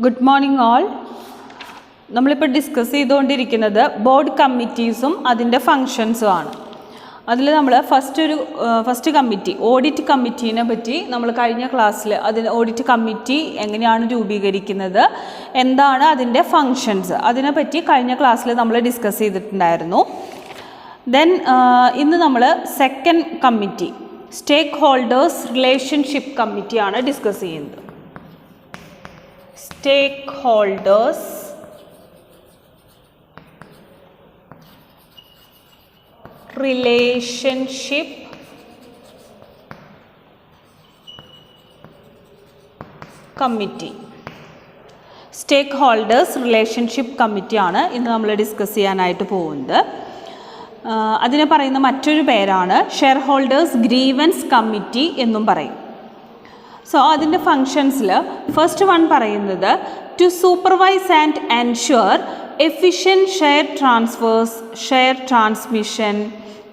Good morning all. നമ്മളിപ്പോൾ discuss ചെയ്തുകൊണ്ടിരിക്കുന്നത് board കമ്മിറ്റീസും അതിൻ്റെ ഫങ്ഷൻസും ആണ്. അതിൽ നമ്മൾ ഫസ്റ്റ് കമ്മിറ്റി ഓഡിറ്റ് കമ്മിറ്റീനെ പറ്റി നമ്മൾ കഴിഞ്ഞ ക്ലാസ്സിൽ ഓഡിറ്റ് കമ്മിറ്റി എങ്ങനെയാണ് രൂപീകരിക്കുന്നത്, എന്താണ് അതിൻ്റെ ഫങ്ഷൻസ്, അതിനെപ്പറ്റി കഴിഞ്ഞ ക്ലാസ്സിൽ നമ്മൾ ഡിസ്കസ് ചെയ്തിട്ടുണ്ടായിരുന്നു. ദെൻ ഇന്ന് നമ്മൾ second committee stakeholders relationship കമ്മിറ്റിയാണ് ഡിസ്കസ് ചെയ്യുന്നത്. Stakeholders relationship കമ്മിറ്റി. സ്റ്റേക്ക് ഹോൾഡേഴ്സ് റിലേഷൻഷിപ്പ് കമ്മിറ്റിയാണ് ഇന്ന് നമ്മൾ ഡിസ്കസ് ചെയ്യാനായിട്ട് പോകുന്നത്. അതിനെ പറയുന്ന മറ്റൊരു പേരാണ് ഷെയർ ഹോൾഡേഴ്സ് ഗ്രീവൻസ് കമ്മിറ്റി എന്നും പറയും. സോ അതിൻ്റെ ഫങ്ഷൻസിൽ ഫസ്റ്റ് വൺ പറയുന്നത് to supervise and ensure efficient share transfers, share transmission,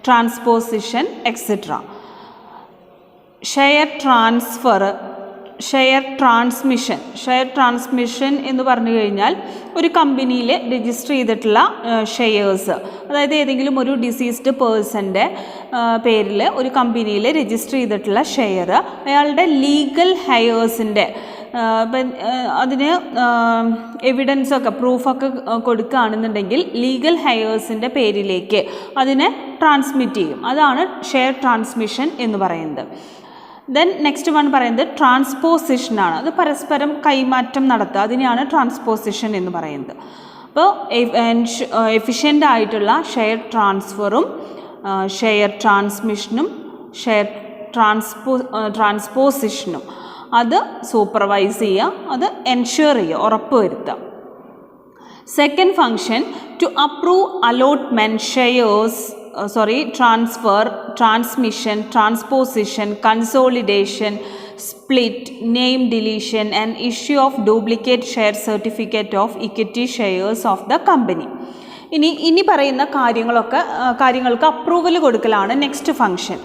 transposition etcetera. Share transmission എന്ന് പറഞ്ഞു കഴിഞ്ഞാൽ ഒരു കമ്പനിയിൽ രജിസ്റ്റർ ചെയ്തിട്ടുള്ള ഷെയർസ്, അതായത് ഏതെങ്കിലും ഒരു ഡിസീസ്ഡ് പേഴ്സൻ്റെ പേരിൽ ഒരു കമ്പനിയിൽ രജിസ്റ്റർ ചെയ്തിട്ടുള്ള ഷെയർ അയാളുടെ ലീഗൽ ഹയേഴ്സിൻ്റെ അതിന് എവിഡൻസൊക്കെ പ്രൂഫൊക്കെ കൊടുക്കുകയാണെന്നുണ്ടെങ്കിൽ ലീഗൽ ഹയേഴ്സിൻ്റെ പേരിലേക്ക് അതിനെ ട്രാൻസ്മിറ്റ് ചെയ്യും. അതാണ് ഷെയർ ട്രാൻസ്മിഷൻ എന്ന് പറയുന്നത്. ദെൻ നെക്സ്റ്റ് വൺ പറയുന്നത് ട്രാൻസ്പോസിഷനാണ്. അത് പരസ്പരം കൈമാറ്റം നടത്തുക, അതിനെയാണ് ട്രാൻസ്പോസിഷൻ എന്ന് പറയുന്നത്. അപ്പോൾ എഫിഷ്യൻ്റ് ആയിട്ടുള്ള ഷെയർ ട്രാൻസ്ഫറും ഷെയർ ട്രാൻസ്മിഷനും ഷെയർ ട്രാൻസ്പോസിഷനും അത് സൂപ്പർവൈസ് ചെയ്യുക, അത് എൻഷുർ ചെയ്യുക, ഉറപ്പ് വരുത്തുക. Second function to approve allotment shares transfer, transmission, transposition, consolidation, split, name deletion and issue of duplicate share certificate of equity shares of the company. ഇനി പറയുന്ന കാര്യങ്ങൾക്ക് അപ്രൂവൽ കൊടുക്കലാണ് next function.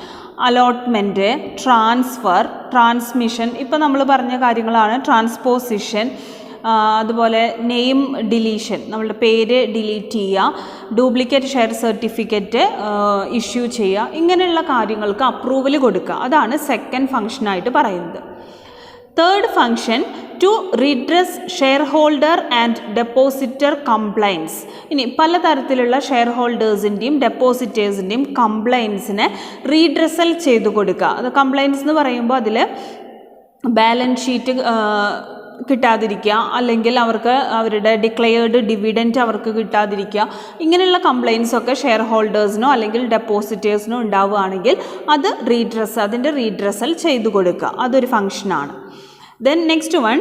Allotment, transfer, transmission, ഇപ്പോൾ നമ്മൾ പറഞ്ഞ കാര്യങ്ങളാണ്. Transposition, അതുപോലെ name deletion, നമ്മളുടെ പേര് ഡിലീറ്റ് ചെയ്യുക, ഡ്യൂപ്ലിക്കേറ്റ് ഷെയർ സർട്ടിഫിക്കറ്റ് ഇഷ്യൂ ചെയ്യുക, ഇങ്ങനെയുള്ള കാര്യങ്ങൾക്ക് അപ്രൂവൽ കൊടുക്കുക. അതാണ് സെക്കൻഡ് ഫങ്ഷനായിട്ട് പറയുന്നത്. Third function to redress shareholder and depositor complaints. ഇനി പലതരത്തിലുള്ള ഷെയർ ഹോൾഡേഴ്സിൻ്റെയും ഡെപ്പോസിറ്റേഴ്സിൻ്റെയും കംപ്ലൈൻസിനെ റീഡ്രസൽ ചെയ്തു കൊടുക്കുക. അത് കംപ്ലൈൻസ് എന്ന് പറയുമ്പോൾ അതിൽ ബാലൻസ് ഷീറ്റ് കിട്ടാതിരിക്കുക, അല്ലെങ്കിൽ അവർക്ക് അവരുടെ ഡിക്ലെയർഡ് ഡിവിഡൻറ്റ് അവർക്ക് കിട്ടാതിരിക്കുക, ഇങ്ങനെയുള്ള കംപ്ലയിൻസൊക്കെ ഷെയർ ഹോൾഡേഴ്സിനോ അല്ലെങ്കിൽ ഡെപ്പോസിറ്റേഴ്സിനോ ഉണ്ടാവുകയാണെങ്കിൽ അത് അതിൻ്റെ റീഡ്രസൽ ചെയ്തു കൊടുക്കുക, അതൊരു ഫങ്ഷനാണ്. Then next one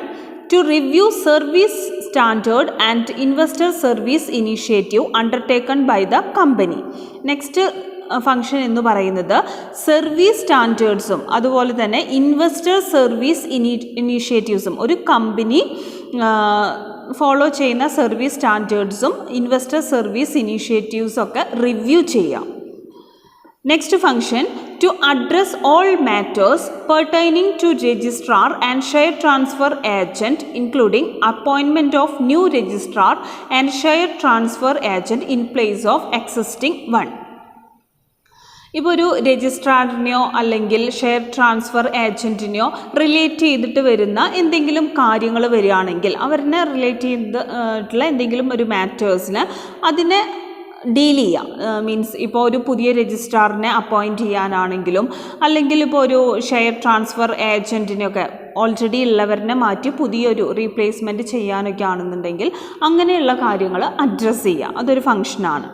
to review service standard and investor service initiative undertaken by the company. Next function എന്ന് പറയുന്നത് സർവീസ് സ്റ്റാൻഡേർഡ്സും അതുപോലെ തന്നെ ഇൻവെസ്റ്റർ സർവീസ് ഇനീഷ്യേറ്റീവ്സും, ഒരു കമ്പനി ഫോളോ ചെയ്യുന്ന സർവീസ് സ്റ്റാൻഡേർഡ്സും ഇൻവെസ്റ്റർ സർവീസ് ഇനീഷ്യേറ്റീവ്സും ഒക്കെ റിവ്യൂ ചെയ്യാം. Next function to address all matters pertaining to registrar and share transfer agent including appointment of new registrar and share transfer agent in place of existing one. ഇപ്പോൾ ഒരു രജിസ്ട്രാറിനെയോ അല്ലെങ്കിൽ share transfer ഏജൻറ്റിനെയോ relate ചെയ്തിട്ട് വരുന്ന എന്തെങ്കിലും കാര്യങ്ങൾ വരികയാണെങ്കിൽ, അവരിനെ relate ചെയ്തിട്ടുള്ള എന്തെങ്കിലും ഒരു മാറ്റേഴ്സിന് അതിനെ ഡീൽ ചെയ്യാം. മീൻസ് ഇപ്പോൾ ഒരു പുതിയ രജിസ്ട്രാറിനെ അപ്പോയിൻറ്റ് ചെയ്യാനാണെങ്കിലും, അല്ലെങ്കിൽ ഇപ്പോൾ ഒരു ഷെയർ ട്രാൻസ്ഫർ ഏജൻറ്റിനെയൊക്കെ ഓൾറെഡി ഉള്ളവരിനെ മാറ്റി പുതിയൊരു റീപ്ലേസ്മെൻറ്റ് ചെയ്യാനൊക്കെ ആണെന്നുണ്ടെങ്കിൽ അങ്ങനെയുള്ള കാര്യങ്ങൾ അഡ്രസ്സ് ചെയ്യുക, അതൊരു ഫങ്ഷനാണ്.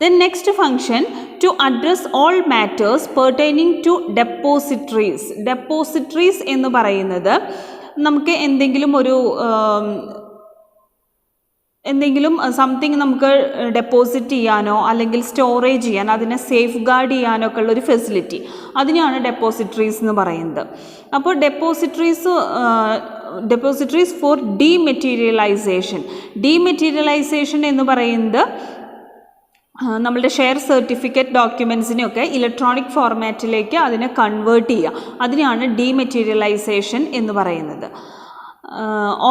Then next function to address all matters pertaining to depositories. Depositories എന്ന് പറയുന്നത് നമുക്ക് എന്തെങ്കിലും സംതിങ് നമുക്ക് ഡെപ്പോസിറ്റ് ചെയ്യാനോ അല്ലെങ്കിൽ സ്റ്റോറേജ് ചെയ്യാൻ, അതിനെ സേഫ് ഗാർഡ് ചെയ്യാനോ ഒക്കെ ഉള്ളൊരു ഫെസിലിറ്റി, അതിനെയാണ് ഡെപ്പോസിറ്ററീസ് എന്ന് പറയുന്നത്. അപ്പോൾ ഡെപ്പോസിറ്ററീസ് ഫോർ ഡീമെറ്റീരിയലൈസേഷൻ എന്ന് പറയുന്നത് നമ്മളുടെ ഷെയർ സർട്ടിഫിക്കറ്റ് ഡോക്യുമെൻസിനെയൊക്കെ ഇലക്ട്രോണിക് ഫോർമാറ്റിലേക്ക് അതിനെ കൺവേർട്ട് ചെയ്യുക, അതിനെയാണ് ഡീമെറ്റീരിയലൈസേഷൻ എന്ന് പറയുന്നത്.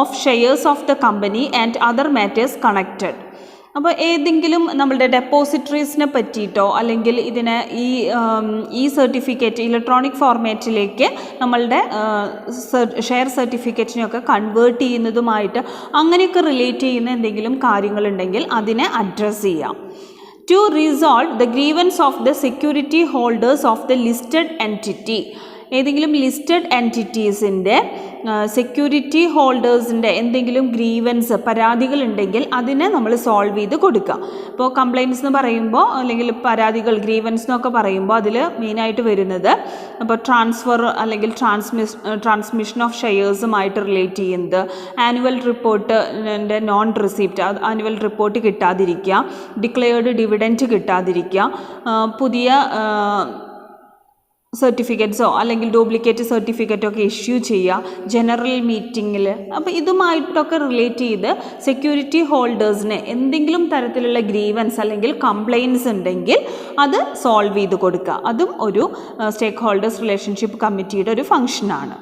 Of shares of the company and other matters connected. അപ്പോൾ ഏതെങ്കിലും നമ്മളുടെ ഡെപ്പോസിറ്ററീസിനെ പറ്റിയിട്ടോ അല്ലെങ്കിൽ ഇതിനെ ഈ സർട്ടിഫിക്കറ്റ് ഇലക്ട്രോണിക് ഫോർമാറ്റിലേക്ക് നമ്മളുടെ ഷെയർ സർട്ടിഫിക്കറ്റിനെയൊക്കെ കൺവേർട്ട് ചെയ്യുന്നതുമായിട്ട് അങ്ങനെയൊക്കെ റിലേറ്റ് ചെയ്യുന്ന എന്തെങ്കിലും കാര്യങ്ങളുണ്ടെങ്കിൽ അതിനെ അഡ്രസ്സ് ചെയ്യാം. To resolve the grievance of the security holders of the listed entity. ഏതെങ്കിലും ലിസ്റ്റഡ് എൻറ്റിറ്റീസിൻ്റെ സെക്യൂരിറ്റി ഹോൾഡേഴ്സിൻ്റെ എന്തെങ്കിലും ഗ്രീവൻസ് പരാതികളുണ്ടെങ്കിൽ അതിനെ നമ്മൾ സോൾവ് ചെയ്ത് കൊടുക്കുക. ഇപ്പോൾ കംപ്ലയിൻറ്റ്സ് എന്ന് പറയുമ്പോൾ അല്ലെങ്കിൽ പരാതികൾ ഗ്രീവൻസ് എന്നൊക്കെ പറയുമ്പോൾ അതിൽ മെയിനായിട്ട് വരുന്നത് ഇപ്പോൾ ട്രാൻസ്ഫർ അല്ലെങ്കിൽ ട്രാൻസ്മിഷൻ ഓഫ് ഷെയർസുമായിട്ട് റിലേറ്റ് ചെയ്യുന്നത്, ആനുവൽ റിപ്പോർട്ടിൻ്റെ നോൺ റിസീപ്റ്റ് ആനുവൽ റിപ്പോർട്ട് കിട്ടാതിരിക്കുക, ഡിക്ലെയർഡ് ഡിവിഡൻറ്റ് കിട്ടാതിരിക്കുക, പുതിയ സർട്ടിഫിക്കറ്റ്സോ അല്ലെങ്കിൽ ഡ്യൂപ്ലിക്കേറ്റ് സർട്ടിഫിക്കറ്റോ ഒക്കെ ഇഷ്യൂ ചെയ്യുക ജനറൽ മീറ്റിങ്ങിൽ. അപ്പോൾ ഇതുമായിട്ടൊക്കെ റിലേറ്റ് ചെയ്ത് സെക്യൂരിറ്റി ഹോൾഡേഴ്സിന് എന്തെങ്കിലും തരത്തിലുള്ള ഗ്രീവൻസ് അല്ലെങ്കിൽ കംപ്ലയിൻസ് ഉണ്ടെങ്കിൽ അത് സോൾവ് ചെയ്ത് കൊടുക്കുക. അതും ഒരു സ്റ്റേക്ക് ഹോൾഡേഴ്സ് റിലേഷൻഷിപ്പ് കമ്മിറ്റിയുടെ ഒരു ഫംഗ്ഷനാണ്.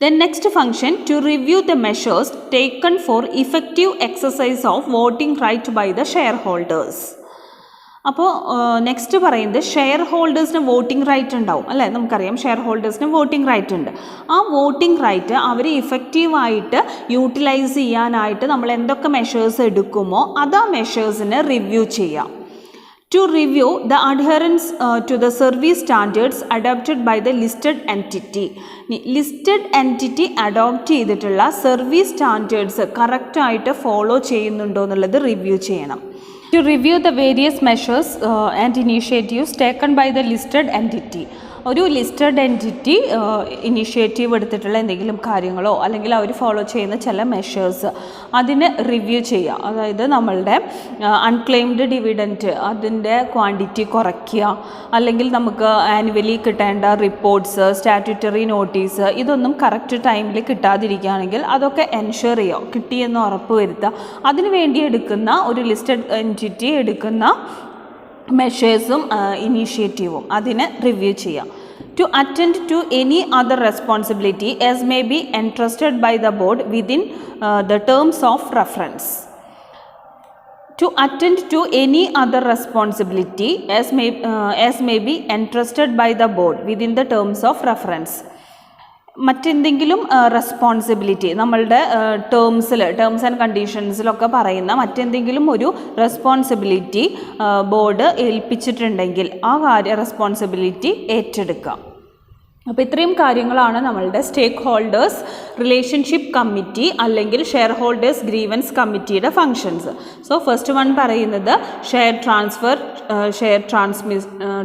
Then next function, to review the measures taken for effective exercise of voting right by the shareholders. അപ്പോൾ നെക്സ്റ്റ് പറയുന്നത് ഷെയർ ഹോൾഡേഴ്സിന് വോട്ടിംഗ് റൈറ്റ് ഉണ്ടാവും അല്ലേ? നമുക്കറിയാം ഷെയർ ഹോൾഡേഴ്സിന് വോട്ടിംഗ് റൈറ്റ് ഉണ്ട്. ആ വോട്ടിംഗ് റൈറ്റ് അവർ ഇഫക്റ്റീവായിട്ട് യൂട്ടിലൈസ് ചെയ്യാനായിട്ട് നമ്മൾ എന്തൊക്കെ മെഷേഴ്സ് എടുക്കുമോ അത് ആ മെഷേഴ്സിനെ റിവ്യൂ ചെയ്യാം. To review the adherence to the service standards adopted by the listed entity. Listed entity adopt ചെയ്തിട്ടുള്ള സർവീസ് സ്റ്റാൻഡേർഡ്സ് കറക്റ്റായിട്ട് ഫോളോ ചെയ്യുന്നുണ്ടോ എന്നുള്ളത് റിവ്യൂ ചെയ്യണം. To review the various measures and initiatives taken by the listed entity. ഒരു listed entity initiative എടുത്തിട്ടുള്ള എന്തെങ്കിലും കാര്യങ്ങളോ അല്ലെങ്കിൽ അവർ ഫോളോ ചെയ്യുന്ന ചില മെഷേഴ്സ് അതിന് റിവ്യൂ ചെയ്യുക. അതായത് നമ്മളുടെ അൺക്ലെയിംഡ് ഡിവിഡൻറ്റ് അതിൻ്റെ ക്വാണ്ടിറ്റി കുറയ്ക്കുക, അല്ലെങ്കിൽ നമുക്ക് ആനുവലി കിട്ടേണ്ട റിപ്പോർട്ട്സ്, സ്റ്റാറ്റ്യൂട്ടറി നോട്ടീസ് ഇതൊന്നും കറക്റ്റ് ടൈമിൽ കിട്ടാതിരിക്കുകയാണെങ്കിൽ അതൊക്കെ എൻഷുർ ചെയ്യുക, കിട്ടിയെന്ന് ഉറപ്പ് വരുത്തുക. അതിനു വേണ്ടി എടുക്കുന്ന ഒരു ലിസ്റ്റഡ് എൻറ്റിറ്റി എടുക്കുന്ന മെഷേഴ്സും ഇനീഷ്യേറ്റീവും അതിനെ റിവ്യൂ ചെയ്യാം. To attend to any other responsibility as may be entrusted by the board within the terms of reference. To attend to any other responsibility as may be entrusted by the board within the terms of reference. മറ്റെന്തെങ്കിലും responsibility നമ്മളുടെ terms and കണ്ടീഷൻസിലൊക്കെ പറയുന്ന മറ്റെന്തെങ്കിലും ഒരു responsibility board ഏൽപ്പിച്ചിട്ടുണ്ടെങ്കിൽ ആ responsibility ഏറ്റെടുക്കാം. അപ്പോൾ ഇത്രയും കാര്യങ്ങളാണ് നമ്മളുടെ സ്റ്റേക്ക് ഹോൾഡേഴ്സ് റിലേഷൻഷിപ്പ് കമ്മിറ്റി അല്ലെങ്കിൽ ഷെയർ ഹോൾഡേഴ്സ് ഗ്രീവൻസ് കമ്മിറ്റിയുടെ ഫങ്ഷൻസ്. സോ ഫസ്റ്റ് വൺ പറയുന്നത് share transfer, share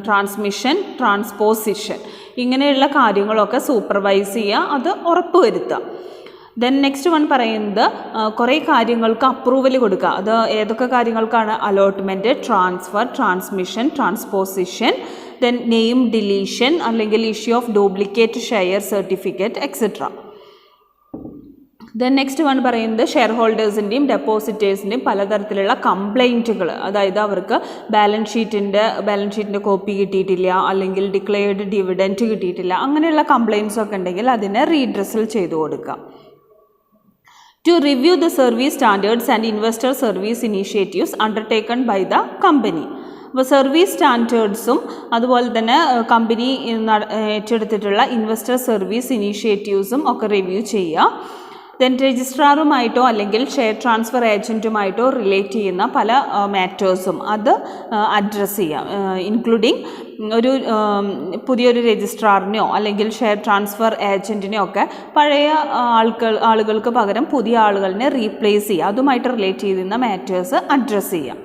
transmission, transposition ഇങ്ങനെയുള്ള കാര്യങ്ങളൊക്കെ സൂപ്പർവൈസ് ചെയ്യുക, അത് ഉറപ്പ് വരുത്തുക. ദെൻ നെക്സ്റ്റ് വൺ പറയുന്നത് കുറേ കാര്യങ്ങൾക്ക് അപ്രൂവൽ കൊടുക്കുക. അത് ഏതൊക്കെ കാര്യങ്ങൾക്കാണ്? Allotment, transfer, transmission, transposition, then name deletion അല്ലെങ്കിൽ issue of duplicate share certificate etcetera. Then next one പറയുന്നത് ഷെയർ ഹോൾഡേഴ്സിൻ്റെയും ഡെപ്പോസിറ്റേഴ്സിൻ്റെയും പലതരത്തിലുള്ള കംപ്ലയിൻറ്റുകൾ, അതായത് അവർക്ക് ബാലൻസ് ഷീറ്റിൻ്റെ കോപ്പി കിട്ടിയിട്ടില്ല അല്ലെങ്കിൽ ഡിക്ലെയർഡ് ഡിവിഡൻറ്റ് കിട്ടിയിട്ടില്ല, അങ്ങനെയുള്ള കംപ്ലയിൻറ്റ്സ് ഒക്കെ ഉണ്ടെങ്കിൽ അതിനെ റീഡ്രസൽ ചെയ്തു കൊടുക്കാം. To review the service standards and investor service initiatives undertaken by the company. അപ്പോൾ സർവീസ് സ്റ്റാൻഡേർഡ്സും അതുപോലെ തന്നെ കമ്പനി ഏറ്റെടുത്തിട്ടുള്ള ഇൻവെസ്റ്റർ സർവീസ് ഇനീഷ്യേറ്റീവ്സും ഒക്കെ റിവ്യൂ ചെയ്യുക. ദെൻ രജിസ്ട്രാറുമായിട്ടോ അല്ലെങ്കിൽ ഷെയർ ട്രാൻസ്ഫർ ഏജൻറ്റുമായിട്ടോ റിലേറ്റ് ചെയ്യുന്ന പല മാറ്റേഴ്സും അത് അഡ്രസ്സ് ചെയ്യാം. ഇൻക്ലൂഡിങ് ഒരു പുതിയൊരു രജിസ്ട്രാറിനെയോ അല്ലെങ്കിൽ ഷെയർ ട്രാൻസ്ഫർ ഏജൻറ്റിനെയോ ഒക്കെ പഴയ ആളുകൾക്ക് പകരം പുതിയ ആളുകളിനെ റീപ്ലേസ് ചെയ്യുക, അതുമായിട്ട് റിലേറ്റ് ചെയ്യുന്ന മാറ്റേഴ്സ് അഡ്രസ്സ് ചെയ്യാം.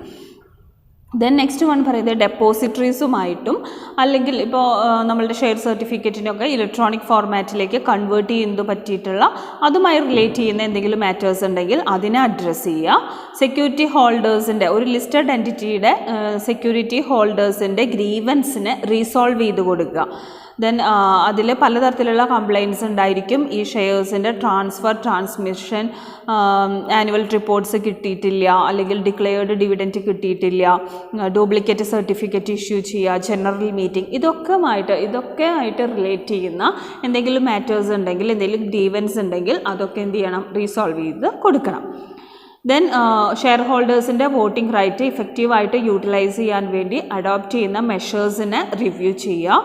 ദെൻ നെക്സ്റ്റ് വൺ പറയുന്നത് ഡെപ്പോസിറ്ററീസുമായിട്ടും അല്ലെങ്കിൽ ഇപ്പോൾ നമ്മളുടെ ഷെയർ സർട്ടിഫിക്കറ്റിനൊക്കെ ഇലക്ട്രോണിക് ഫോർമാറ്റിലേക്ക് കൺവേർട്ട് ചെയ്യുന്നത് പറ്റിയിട്ടുള്ള അതുമായി റിലേറ്റ് ചെയ്യുന്ന എന്തെങ്കിലും മാറ്റേഴ്സ് ഉണ്ടെങ്കിൽ അതിനെ അഡ്രസ്സ് ചെയ്യുക. സെക്യൂരിറ്റി ഹോൾഡേഴ്സിൻ്റെ ഒരു ലിസ്റ്റഡ് എൻറ്റിറ്റിയുടെ സെക്യൂരിറ്റി ഹോൾഡേഴ്സിൻ്റെ ഗ്രീവൻസിനെ റീസോൾവ് ചെയ്ത് കൊടുക്കുക. ദെൻ അതിൽ പലതരത്തിലുള്ള കംപ്ലയിൻറ്റ്സ് ഉണ്ടായിരിക്കും. ഈ ഷെയർസിൻ്റെ ട്രാൻസ്മിഷൻ, ആനുവൽ റിപ്പോർട്ട്സ് കിട്ടിയിട്ടില്ല, അല്ലെങ്കിൽ ഡിക്ലെയർഡ് ഡിവിഡൻറ്റ് കിട്ടിയിട്ടില്ല, ഡ്യൂപ്ലിക്കേറ്റ് സർട്ടിഫിക്കറ്റ് ഇഷ്യൂ ചെയ്യുക, ജനറൽ മീറ്റിംഗ്, ഇതൊക്കെ ആയിട്ട് റിലേറ്റ് ചെയ്യുന്ന എന്തെങ്കിലും മാറ്റേഴ്സ് ഉണ്ടെങ്കിൽ, എന്തെങ്കിലും ഗ്രീവൻസ് ഉണ്ടെങ്കിൽ അതൊക്കെ എന്ത് ചെയ്യണം, റീസോൾവ് ചെയ്ത് കൊടുക്കണം. ദെൻ ഷെയർ ഹോൾഡേഴ്സിൻ്റെ വോട്ടിംഗ് റൈറ്റ് ഇഫക്റ്റീവായിട്ട് യൂട്ടിലൈസ് ചെയ്യാൻ വേണ്ടി അഡോപ്റ്റ് ചെയ്യുന്ന മെഷേഴ്സിനെ റിവ്യൂ ചെയ്യുക.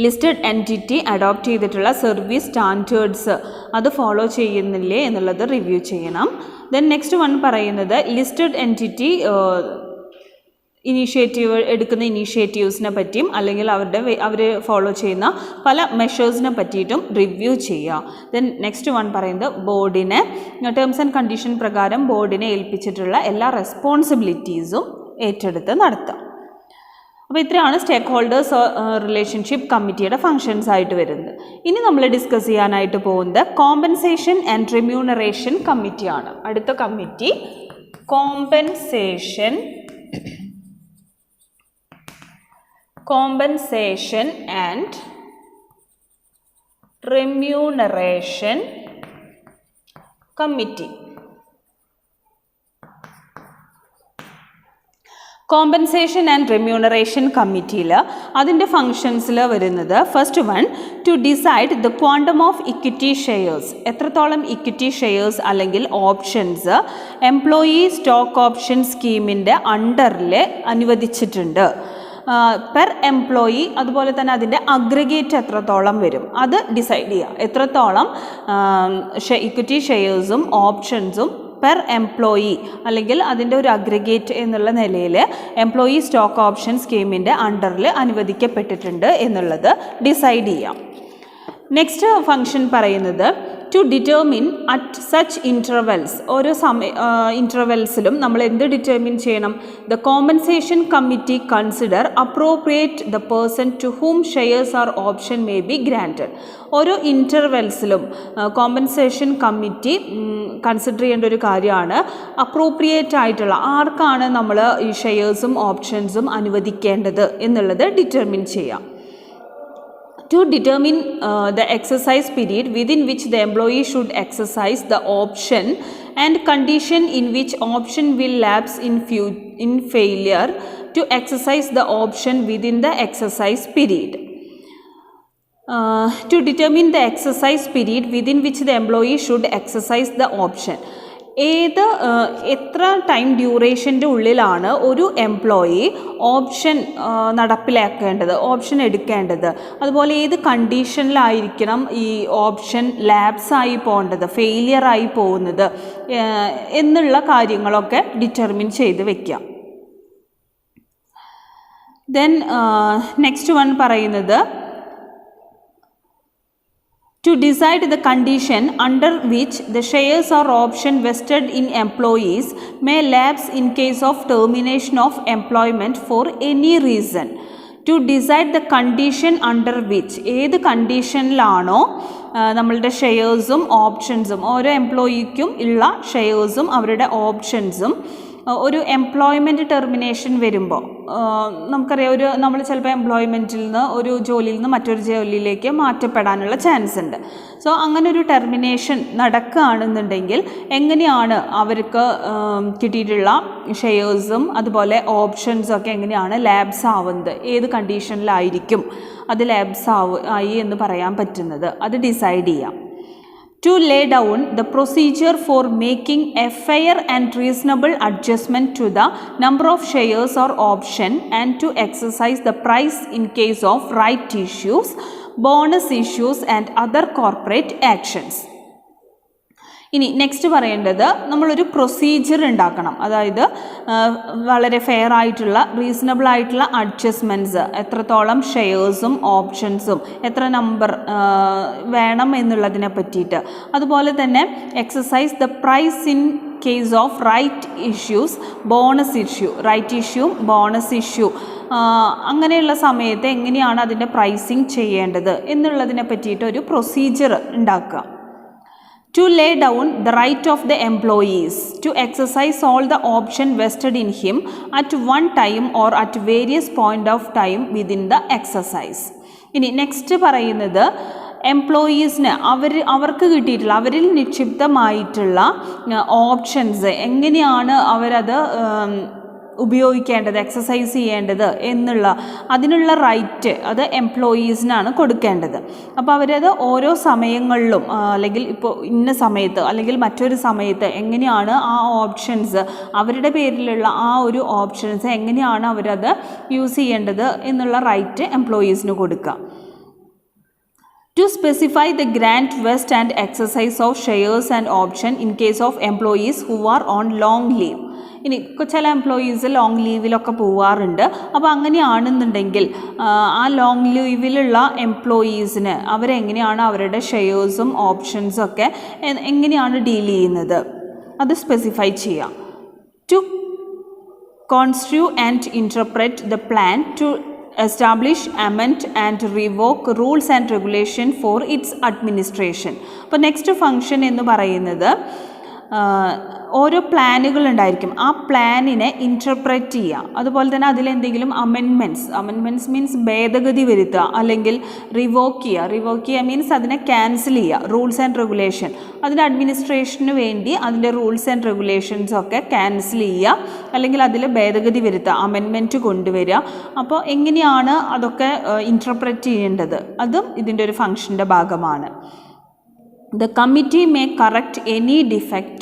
ലിസ്റ്റഡ് എൻറ്റിറ്റി അഡോപ്റ്റ് ചെയ്തിട്ടുള്ള സർവീസ് സ്റ്റാൻഡേർഡ്സ് അത് ഫോളോ ചെയ്യുന്നില്ലേ എന്നുള്ളത് റിവ്യൂ ചെയ്യണം. ദെൻ നെക്സ്റ്റ് വൺ പറയുന്നത് ലിസ്റ്റഡ് എൻറ്റിറ്റി എടുക്കുന്ന ഇനീഷ്യേറ്റീവ്സിനെ പറ്റിയും അല്ലെങ്കിൽ അവർ ഫോളോ ചെയ്യുന്ന പല മെഷേഴ്സിനെ പറ്റിയിട്ടും റിവ്യൂ ചെയ്യുക. ദെൻ നെക്സ്റ്റ് വൺ പറയുന്നത് ബോർഡിനെ ടേംസ് ആൻഡ് കണ്ടീഷൻ പ്രകാരം ബോർഡിനെ ഏൽപ്പിച്ചിട്ടുള്ള എല്ലാ റെസ്പോൺസിബിലിറ്റീസും ഏറ്റെടുത്ത് നടത്തുക. അപ്പോൾ ഇത്രയാണ് സ്റ്റേക്ക് ഹോൾഡേഴ്സ് റിലേഷൻഷിപ്പ് കമ്മിറ്റിയുടെ ഫങ്ഷൻസ് ആയിട്ട് വരുന്നത്. ഇനി നമ്മൾ ഡിസ്കസ് ചെയ്യാനായിട്ട് പോകുന്നത് കോമ്പൻസേഷൻ ആൻഡ് റെമ്യൂണറേഷൻ കമ്മിറ്റിയാണ്. അടുത്ത committee compensation and remuneration committee. Compensation and remuneration കമ്മിറ്റിയിൽ അതിൻ്റെ ഫങ്ഷൻസിൽ വരുന്നത് first one two decide the quantum of equity shares, എത്രത്തോളം ഇക്വിറ്റി ഷെയർസ് അല്ലെങ്കിൽ ഓപ്ഷൻസ് എംപ്ലോയി സ്റ്റോക്ക് ഓപ്ഷൻ സ്കീമിൻ്റെ അണ്ടറിൽ അനുവദിച്ചിട്ടുണ്ട് പെർ എംപ്ലോയി, അതുപോലെ തന്നെ അതിൻ്റെ അഗ്രിഗേറ്റ് എത്രത്തോളം വരും അത് ഡിസൈഡ് ചെയ്യുക. എത്രത്തോളം ഇക്വിറ്റി ഷെയർസും ഓപ്ഷൻസും പെർ എംപ്ലോയി അല്ലെങ്കിൽ അതിൻ്റെ ഒരു അഗ്രിഗേറ്റ് എന്നുള്ള നിലയിൽ എംപ്ലോയി സ്റ്റോക്ക് ഓപ്ഷൻ സ്കീമിൻ്റെ അണ്ടറിൽ അനുവദിക്കപ്പെട്ടിട്ടുണ്ട് എന്നുള്ളത് ഡിസൈഡ് ചെയ്യാം. നെക്സ്റ്റ് ഫങ്ഷൻ പറയുന്നത് to determine at such intervals, ഓരോ ഇൻ്റർവെൽസിലും നമ്മൾ എന്ത് ഡിറ്റർമിൻ ചെയ്യണം? The compensation committee consider appropriate the person to whom shares are option may be granted. ഓരോ ഇൻ്റർവെൽസിലും കോമ്പൻസേഷൻ കമ്മിറ്റി കൺസിഡർ ചെയ്യേണ്ട ഒരു കാര്യമാണ് അപ്രോപ്രിയേറ്റ് ആയിട്ടുള്ള ആർക്കാണ് നമ്മൾ ഈ ഷെയർസും ഓപ്ഷൻസും അനുവദിക്കേണ്ടത് എന്നുള്ളത് ഡിറ്റർമിൻ ചെയ്യാം. To determine the exercise period within which the employee should exercise the option and condition in which option will lapse in failure to exercise the option within the exercise period. To determine the exercise period within which the employee should exercise the option. എത്ര time ഡ്യൂറേഷൻ്റെ ഉള്ളിലാണ് ഒരു employee option നടപ്പിലാക്കേണ്ടത്, option എടുക്കേണ്ടത്, അതുപോലെ ഏത് കണ്ടീഷനിലായിരിക്കണം ഈ option ലാപ്സായി പോകേണ്ടത്, ഫെയിലിയറായി പോകുന്നത് എന്നുള്ള കാര്യങ്ങളൊക്കെ ഡിറ്റർമിൻ ചെയ്ത് വയ്ക്കാം. ദെൻ നെക്സ്റ്റ് വൺ പറയുന്നത് to decide the condition under which the shares or option vested in employees may lapse in case of termination of employment for any reason. To decide the condition under which, ഏത് കണ്ടീഷനിലാണോ നമ്മളുടെ ഷെയർസും ഓപ്ഷൻസും ഓരോ എംപ്ലോയിക്കും ഉള്ള ഷെയർസും അവരുടെ ഓപ്ഷൻസും ഒരു employment termination വരുമ്പോൾ നമുക്കറിയാം, നമ്മൾ ചിലപ്പോൾ എംപ്ലോയ്മെൻറ്റിൽ നിന്ന് ഒരു ജോലിയിൽ നിന്ന് മറ്റൊരു ജോലിയിലേക്ക് മാറ്റപ്പെടാനുള്ള ചാൻസ് ഉണ്ട്. സോ അങ്ങനെ ഒരു ടെർമിനേഷൻ നടക്കുകയാണെന്നുണ്ടെങ്കിൽ എങ്ങനെയാണ് അവർക്ക് കിട്ടിയിട്ടുള്ള ഷെയർസും അതുപോലെ ഓപ്ഷൻസും ഒക്കെ എങ്ങനെയാണ് ലാബ്സ് ആവുന്നത്, ഏത് കണ്ടീഷനിലായിരിക്കും അത് ലാബ്സ് ആയി എന്ന് പറയാൻ പറ്റുന്നത്, അത് ഡിസൈഡ് ചെയ്യാം. To lay down the procedure for making a fair and reasonable adjustment to the number of shares or option and to exercise the price in case of right issues, bonus issues and other corporate actions. ഇനി next പറയേണ്ടത് നമ്മളൊരു procedure ഉണ്ടാക്കണം. അതായത് വളരെ fair ആയിട്ടുള്ള reasonable ആയിട്ടുള്ള adjustments, എത്രത്തോളം ഷെയർസും ഓപ്ഷൻസും എത്ര നമ്പർ വേണം എന്നുള്ളതിനെ പറ്റിയിട്ട്, അതുപോലെ തന്നെ exercise the price in case of right issues, bonus issue, right issue bonus issue, അങ്ങനെയുള്ള സമയത്ത് എങ്ങനെയാണ് അതിൻ്റെ പ്രൈസിങ് ചെയ്യേണ്ടത് എന്നുള്ളതിനെ പറ്റിയിട്ട് ഒരു പ്രൊസീജിയർ ഉണ്ടാക്കുക. to lay down the right of the employees to exercise all the option vested in him at one time or at various point of time within the exercise. ഇനി നെക്സ്റ്റ് പറയുന്നത് എംപ്ലോയീസിന് അവർക്ക് കിട്ടിയിട്ടുള്ള അവരിൽ നിക്ഷിപ്തമായിട്ടുള്ള ഓപ്ഷൻസ് എങ്ങനെയാണ് അവരത് ഉപയോഗിക്കേണ്ടത്, exercise ചെയ്യേണ്ടത് അതിനുള്ള റൈറ്റ് അത് എംപ്ലോയീസിനാണ് കൊടുക്കേണ്ടത്. അപ്പോൾ അവരത് ഓരോ സമയങ്ങളിലും അല്ലെങ്കിൽ ഇപ്പോൾ ഇന്ന സമയത്ത് അല്ലെങ്കിൽ മറ്റൊരു സമയത്ത് എങ്ങനെയാണ് ആ ഓപ്ഷൻസ്, അവരുടെ പേരിലുള്ള ആ ഒരു ഓപ്ഷൻസ് എങ്ങനെയാണ് അവരത് യൂസ് ചെയ്യേണ്ടത് എന്നുള്ള റൈറ്റ് എംപ്ലോയീസിന് കൊടുക്കുക. To specify the grant, vest and exercise of shares and option in case of employees who are on long leave. ഇനി ചില എംപ്ലോയീസ് ലോങ് ലീവിലൊക്കെ പോവാറുണ്ട്. അപ്പോൾ അങ്ങനെയാണെന്നുണ്ടെങ്കിൽ ആ ലോങ് ലീവിലുള്ള എംപ്ലോയീസിന് അവരെങ്ങനെയാണ് അവരുടെ ഷെയർസും ഓപ്ഷൻസും ഒക്കെ എങ്ങനെയാണ് ഡീൽ ചെയ്യുന്നത് അത് സ്പെസിഫൈ ചെയ്യാം. To construe and interpret the plan to establish, amend and revoke rules and regulation for its administration. അപ്പോൾ നെക്സ്റ്റ് ഫംഗ്ഷൻ എന്ന് പറയുന്നത് ഓരോ പ്ലാനുകൾ ഉണ്ടായിരിക്കും, ആ പ്ലാനിനെ ഇൻറ്റർപ്രറ്റ് ചെയ്യുക, അതുപോലെ തന്നെ അതിലെന്തെങ്കിലും അമെൻമെൻറ്റ്സ് മീൻസ് ഭേദഗതി വരുത്തുക, അല്ലെങ്കിൽ റിവോക്ക് ചെയ്യുക മീൻസ് അതിനെ ക്യാൻസൽ ചെയ്യുക. റൂൾസ് ആൻഡ് റെഗുലേഷൻ, അതിൻ്റെ അഡ്മിനിസ്ട്രേഷന് വേണ്ടി അതിൻ്റെ റൂൾസ് ആൻഡ് റെഗുലേഷൻസൊക്കെ ക്യാൻസൽ ചെയ്യുക, അല്ലെങ്കിൽ അതിൽ ഭേദഗതി വരുത്തുക, അമെൻമെൻറ്റ് കൊണ്ടുവരിക. അപ്പോൾ എങ്ങനെയാണ് അതൊക്കെ ഇൻറ്റർപ്രറ്റ് ചെയ്യേണ്ടത് അതും ഇതിൻ്റെ ഒരു ഫംഗ്ഷൻ്റെ ഭാഗമാണ്. The committee may correct any defect,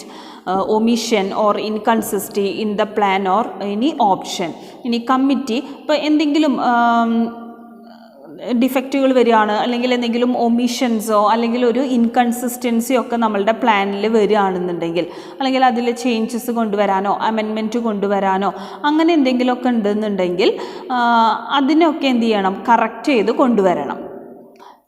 omission or inconsistency in the plan or any option. ഇനി കമ്മിറ്റി ഇപ്പോൾ എന്തെങ്കിലും ഡിഫക്റ്റുകൾ വരികയാണ്, അല്ലെങ്കിൽ എന്തെങ്കിലും ഒമിഷൻസോ അല്ലെങ്കിൽ ഒരു ഇൻകൺസിസ്റ്റൻസിയോ ഒക്കെ നമ്മളുടെ പ്ലാനിൽ വരികയാണെന്നുണ്ടെങ്കിൽ, അല്ലെങ്കിൽ അതിൽ ചേഞ്ചസ് കൊണ്ടുവരാനോ അമെൻമെൻറ്റ് കൊണ്ടുവരാനോ അങ്ങനെ എന്തെങ്കിലുമൊക്കെ ഉണ്ടെന്നുണ്ടെങ്കിൽ അതിനൊക്കെ എന്ത് ചെയ്യണം, കറക്റ്റ് ചെയ്ത് കൊണ്ടുവരണം.